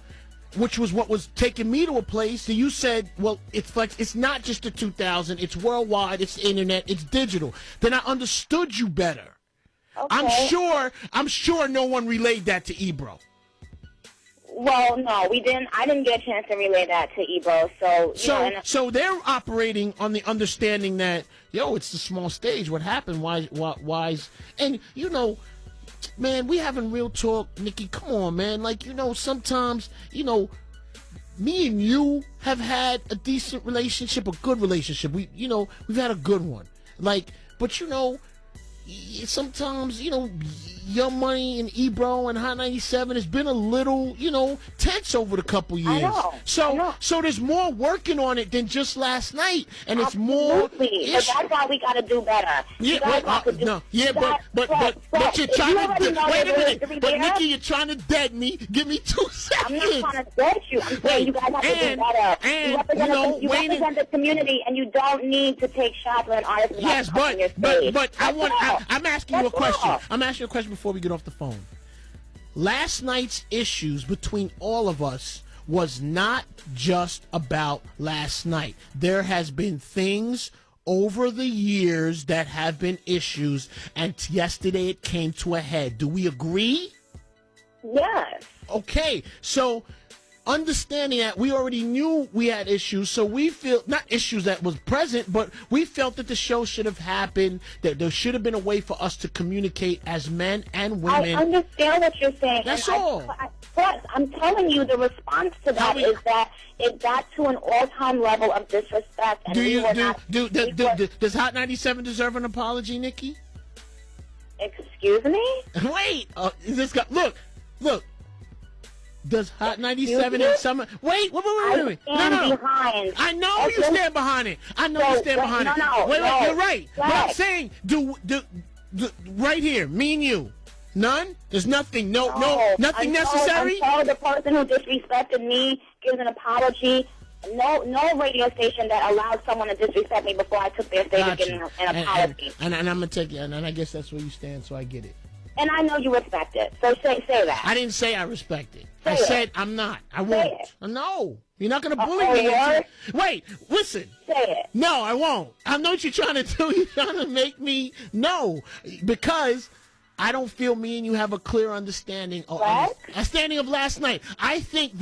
Speaker 1: which was what was taking me to a place, so you said, well, it's not just the 2,000, it's worldwide, it's the internet, it's digital. Then I understood you better.
Speaker 2: Okay.
Speaker 1: I'm sure no one relayed that to Ebro.
Speaker 2: Well, no, we didn't. I didn't get a chance to relay that to Ebro. So
Speaker 1: they're operating on the understanding that, it's a small stage. What happened? Why? And man, we having real talk, Nikki. Come on, man. Sometimes, me and you have had a decent relationship, a good relationship. We've had a good one. But sometimes, Young Money and Ebro and HOT97 has been a little, tense over the couple years.
Speaker 2: I know.
Speaker 1: So there's more working on it than just last night, and it's
Speaker 2: Absolutely.
Speaker 1: more.
Speaker 2: But that's why we got to do better.
Speaker 1: But you're trying to wait a minute. But Nikki, you're trying to dead me. Give me 2 seconds.
Speaker 2: I'm not trying to dead you. I'm saying you guys have to do better.
Speaker 1: And
Speaker 2: you represent the community, and you don't need to take shots when an artist is
Speaker 1: yes,
Speaker 2: on your stage.
Speaker 1: but I'm asking you a question. I'm asking you a question before we get off the phone. Last night's issues between all of us was not just about last night. There has been things over the years that have been issues, and yesterday it came to a head. Do we agree?
Speaker 2: Yes.
Speaker 1: Okay, so understanding that we already knew we had issues, so we feel, not issues that was present, but we felt that the show should have happened, that there should have been a way for us to communicate as men and women.
Speaker 2: I understand what you're saying.
Speaker 1: That's all.
Speaker 2: But I'm telling you, the response to that is that it got to an all-time level of disrespect. And
Speaker 1: does HOT97 deserve an apology, Nikki?
Speaker 2: Excuse me?
Speaker 1: Wait, look. Does HOT97 and Summer... Wait. No.
Speaker 2: Behind.
Speaker 1: I know you stand behind it.
Speaker 2: No.
Speaker 1: Wait, you're right. But I'm saying, do right here, me and you, none? There's nothing, nothing necessary?
Speaker 2: Until the person who disrespected me gives an apology. No radio station that allowed someone to disrespect me before I took their stage and give an apology.
Speaker 1: And I'm going to take you, and I guess that's where you stand, so I get it.
Speaker 2: And I know you respect it. So say that.
Speaker 1: I didn't say I respect it.
Speaker 2: Say
Speaker 1: I said
Speaker 2: it.
Speaker 1: I'm not. I won't. No. You're not going to bully me. Wait, listen.
Speaker 2: Say it.
Speaker 1: No, I won't. I know what you're trying to do. You're trying to make me no. Because I don't feel me and you have a clear understanding of last night. I think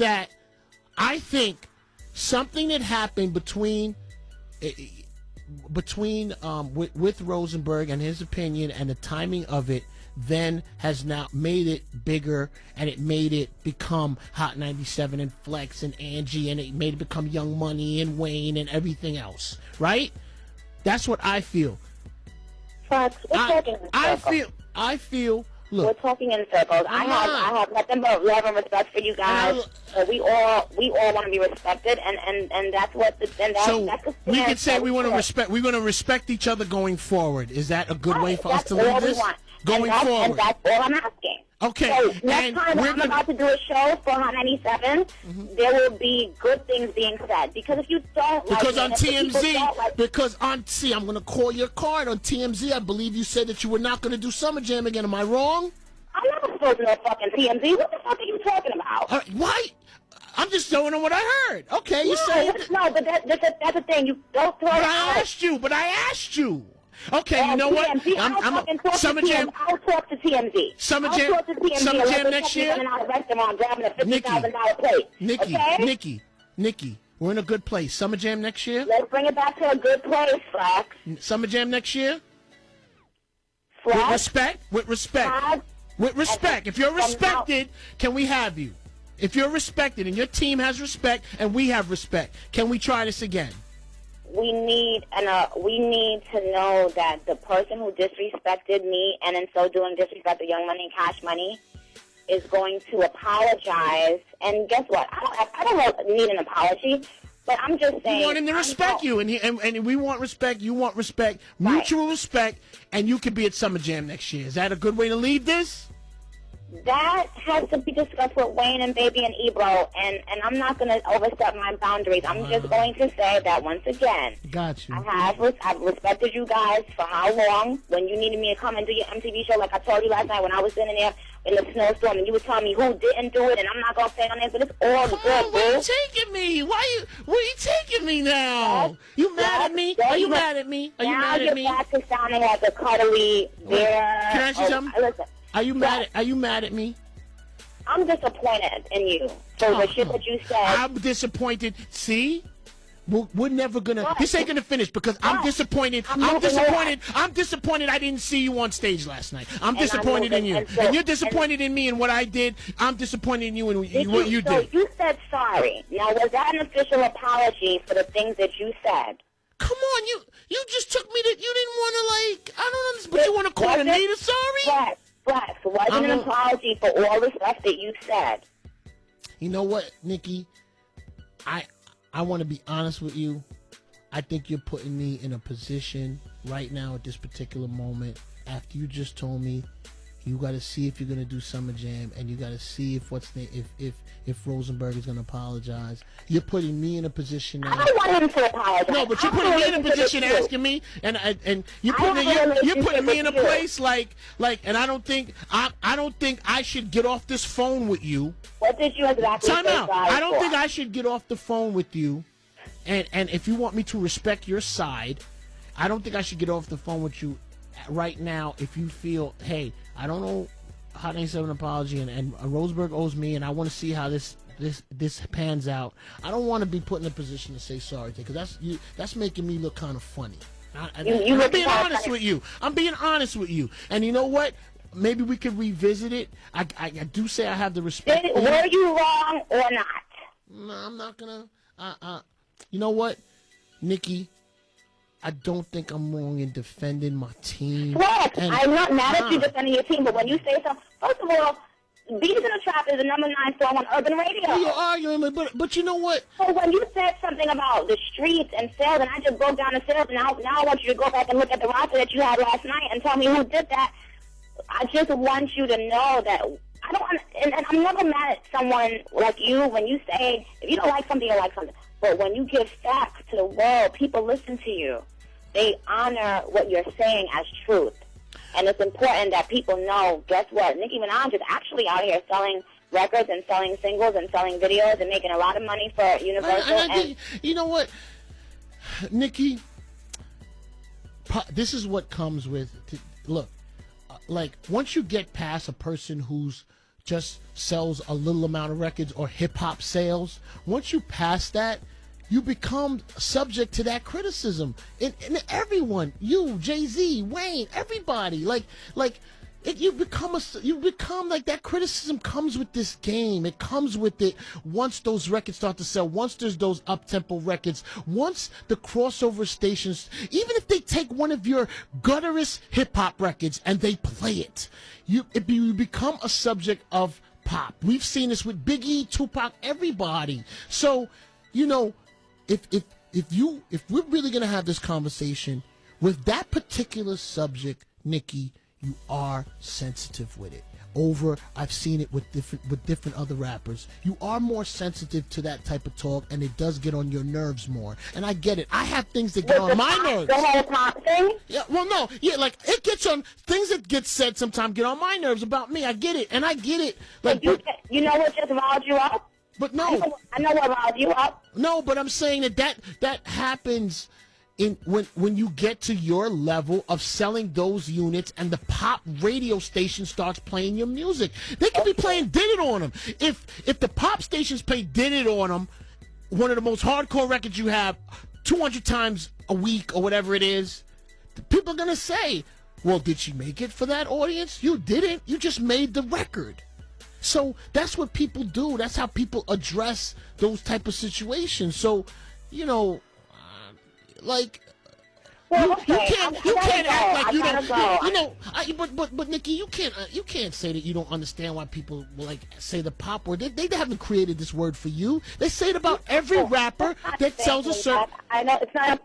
Speaker 1: something that happened between with Rosenberg and his opinion and the timing of it then has now made it bigger, and it made it become Hot 97 and Flex and Angie, and it made it become Young Money and Wayne and everything else, right? That's what I feel.
Speaker 2: Flex,
Speaker 1: I feel. Look,
Speaker 2: we're talking in circles. I have nothing but love and respect for you guys. We all want to be respected, and that's what
Speaker 1: we could say we want to respect. We're going to respect each other going forward. Is that a good way for us to leave this? Going forward.
Speaker 2: And that's all I'm asking.
Speaker 1: Okay.
Speaker 2: So next time when I'm about to do a show for Hot 97, there will be good things being said. Because if you don't
Speaker 1: because on TMZ, I'm going to call your card on TMZ. I believe you said that you were not going to do Summer Jam again. Am I wrong?
Speaker 2: I'm not supposed to know fucking TMZ. What the fuck are you talking about?
Speaker 1: Why? I'm just showing them what I heard. Okay, you say
Speaker 2: no, but that's the thing. You don't throw it out.
Speaker 1: But I asked you. Okay, you know what? Summer Jam.
Speaker 2: I'll talk to TMZ.
Speaker 1: Summer Jam next year. Nikki, we're in a good place. Summer Jam next year.
Speaker 2: Let's bring it back to a good place, Flex.
Speaker 1: Summer Jam next year.
Speaker 2: Flex.
Speaker 1: With respect. If you're respected, can we have you? If you're respected and your team has respect and we have respect, can we try this again?
Speaker 2: We need to know that the person who disrespected me and in so doing disrespected Young Money and Cash Money is going to apologize. And guess what? I don't need an apology, but I'm just saying.
Speaker 1: We want him to respect you, and we want respect. You want respect, mutual respect, and you can be at Summer Jam next year. Is that a good way to leave this?
Speaker 2: That has to be discussed with Wayne and Baby and Ebro, and I'm not going to overstep my boundaries. I'm just going to say that once again.
Speaker 1: Got you.
Speaker 2: I've respected you guys for how long? When you needed me to come and do your MTV show, like I told you last night when I was sitting there in the snowstorm, and you were telling me who didn't do it, and I'm not going to say no names, but it's all good, boo.
Speaker 1: Where you taking me? Where you taking me now? You mad at me? Are you mad at me? Are you mad at me?
Speaker 2: Now you're back to sounding like a cuddly bear.
Speaker 1: Can I ask you something?
Speaker 2: Listen.
Speaker 1: Are you mad at me?
Speaker 2: I'm disappointed in you for the shit that you said.
Speaker 1: I'm disappointed. See? We're never gonna. This ain't gonna finish because I'm disappointed. I'm disappointed. I didn't see you on stage last night. I'm disappointed in you, and you're disappointed in me and what I did. I'm disappointed in you and what you did.
Speaker 2: So you said sorry. Now was that an official apology for the things that you said?
Speaker 1: Come on, you just took me to. You didn't want to I don't understand, but you want to call Anita sorry?
Speaker 2: Flex, wasn't an apology for all the stuff that you said.
Speaker 1: You know what, Nikki? I want to be honest with you. I think you're putting me in a position right now at this particular moment after you just told me you got to see if you're going to do Summer Jam and you got to see if Rosenberg is going to apologize. You're putting me in a position now.
Speaker 2: I don't want him to apologize.
Speaker 1: No, but you're putting me in a position asking me, and you're putting me in a place like, and I don't think I should get off this phone with you.
Speaker 2: What did you exactly
Speaker 1: Time out. I don't think I should get off the phone with you, and if you want me to respect your side, I don't think I should get off the phone with you right now if you feel, hey, I don't know Hot 97 apology and Rosenberg owes me and I want to see how this pans out. I don't want to be put in a position to say sorry because that's making me look kind of funny. I'm being honest with you. I'm being honest with you. And you know what? Maybe we could revisit it. I do say I have the respect.
Speaker 2: Were you wrong or not?
Speaker 1: No, I'm not gonna. You know what, Nikki? I don't think I'm wrong in defending my team.
Speaker 2: Flex, I'm not mad at you defending your team, but when you say something, first of all, Bees in the Trap is the #9 song on Urban Radio.
Speaker 1: Yeah, you're arguing, but you know what?
Speaker 2: So when you said something about the streets and sales, and I just broke down the sales, and now I want you to go back and look at the roster that you had last night and tell me who did that. I just want you to know that I don't, and I'm never mad at someone like you when you say, if you don't like something, you don't like something. But when you give facts to the world, people listen to you. They honor what you're saying as truth. And it's important that people know, guess what? Nicki Minaj is actually out here selling records and selling singles and selling videos and making a lot of money for Universal.
Speaker 1: You know what, Nicki? This is what comes with. Look, like once you get past a person who's just sells a little amount of records or hip hop sales, once you pass that, you become subject to that criticism. And everyone, you, Jay-Z, Wayne, everybody, you become like that. Criticism comes with this game. It comes with it once those records start to sell, once there's those up-tempo records, once the crossover stations, even if they take one of your gutterous hip-hop records and they play it, you become a subject of pop. We've seen this with Biggie, Tupac, everybody. So, you know, if we're really gonna have this conversation with that particular subject, Nicki, you are sensitive with it. I've seen it with different other rappers. You are more sensitive to that type of talk, and it does get on your nerves more. And I get it. I have things that get on my nerves.
Speaker 2: The whole pop thing?
Speaker 1: Yeah. Well, no. Yeah, like it gets on things that get said sometimes get on my nerves about me. I get it, and I get it. Like
Speaker 2: you know what just riled you up?
Speaker 1: But no,
Speaker 2: I know what riled you up.
Speaker 1: No, but I'm saying that happens when you get to your level of selling those units and the pop radio station starts playing your music. They could be playing Did It on them. If the pop stations play Did It on them, one of the most hardcore records you have, 200 times a week or whatever it is, people are gonna say, well, did she make it for that audience? You didn't. You just made the record. So that's what people do. That's how people address those type of situations. So, you know,
Speaker 2: well,
Speaker 1: you can't act like you don't. But Nicki, you can't say that you don't understand why people like say the pop word. They haven't created this word for you. They say it about every rapper that sells a certain.
Speaker 2: I know it's not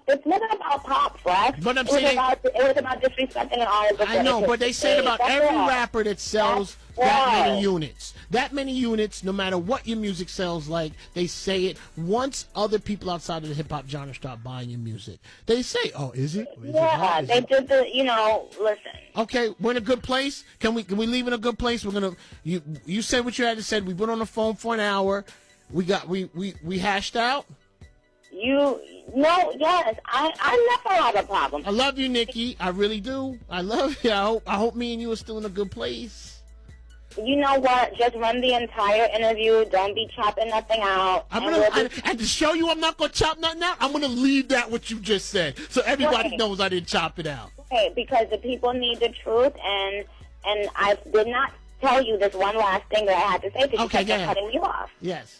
Speaker 2: about pop, Flex.
Speaker 1: But I'm saying
Speaker 2: it was about disrespecting and all of this.
Speaker 1: I know, but they say it about every rapper that sells that many units. That many units, no matter what your music sells like, they say it once other people outside of the hip-hop genre start buying your music. They say, oh, is it?
Speaker 2: Yeah, they did listen.
Speaker 1: Okay, we're in a good place. Can we leave in a good place? We're gonna you said what you had to say. We've been on the phone for an hour. We hashed out.
Speaker 2: Yes, I never had a problem.
Speaker 1: I love you, Nicki. I really do. I love you. I hope me and you are still in a good place.
Speaker 2: You know what? Just run the entire interview. Don't be chopping nothing out.
Speaker 1: And to show you I'm not going to chop nothing out, I'm going to leave that what you just said. So everybody knows I didn't chop it out.
Speaker 2: Okay, because the people need the truth, and I did not tell you this one last thing that I had to say because you kept cutting me off.
Speaker 1: Yes.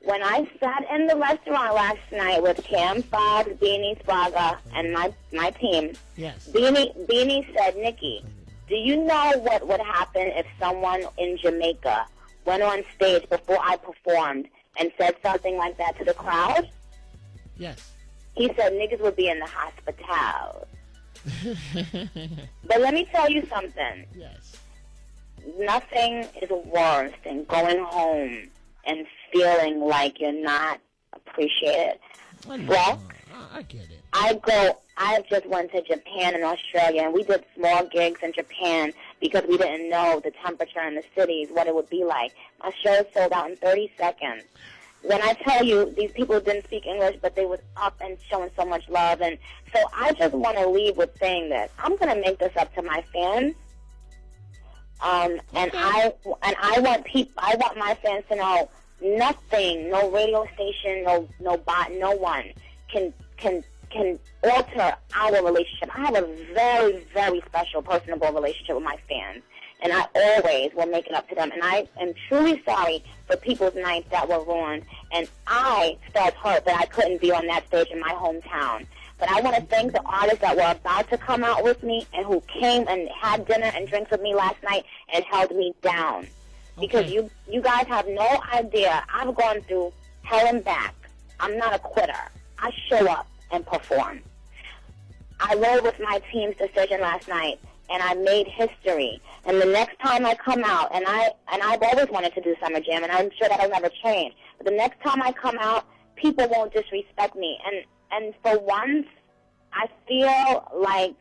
Speaker 2: When I sat in the restaurant last night with Cam Fox, Beanie Spraga, and my team,
Speaker 1: yes.
Speaker 2: Beanie said, Nicki, do you know what would happen if someone in Jamaica went on stage before I performed and said something like that to the crowd?
Speaker 1: Yes.
Speaker 2: He said niggas would be in the hospital. But let me tell you something.
Speaker 1: Yes.
Speaker 2: Nothing is worse than going home and feeling like you're not appreciated. Well,
Speaker 1: I get it.
Speaker 2: I just went to Japan and Australia, and we did small gigs in Japan because we didn't know the temperature in the cities, what it would be like. My show sold out in 30 seconds. When I tell you, these people didn't speak English, but they was up and showing so much love. And so I just want to leave with saying this. I'm going to make this up to my fans. And I want my fans to know nothing, no radio station, no bot, no one can alter our relationship. I have a very, very special, personable relationship with my fans, and I always will make it up to them. And I am truly sorry for people's nights that were ruined, and I felt hurt that I couldn't be on that stage in my hometown. But I want to thank the artists that were about to come out with me and who came and had dinner and drinks with me last night and held me down. Because you guys have no idea. I've gone through hell and back. I'm not a quitter. I show up and perform. I rode with my team's decision last night, and I made history. And the next time I come out, and I've always wanted to do Summer Jam, and I'm sure that'll never change. But the next time I come out, people won't disrespect me. And for once, I feel like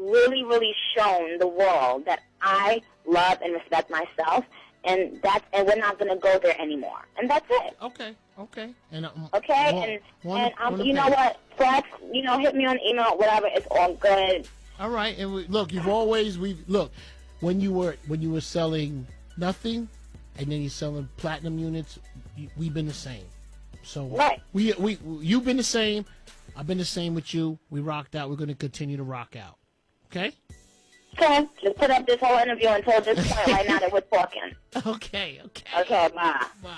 Speaker 2: really, really shown the world that I love and respect myself, and we're not going to go there anymore. And that's it.
Speaker 1: Okay. And
Speaker 2: you know what, Flex, hit me on email, whatever. It's all good.
Speaker 1: All right. And look, when you were selling nothing, and then you're selling platinum units, we've been the same. So
Speaker 2: right.
Speaker 1: You've been the same. I've been the same with you. We rocked out. We're going to continue to rock out. Okay?
Speaker 2: Okay. Just put up this whole interview until this point right now that we're talking.
Speaker 1: Okay.
Speaker 2: Okay, bye.
Speaker 1: Bye.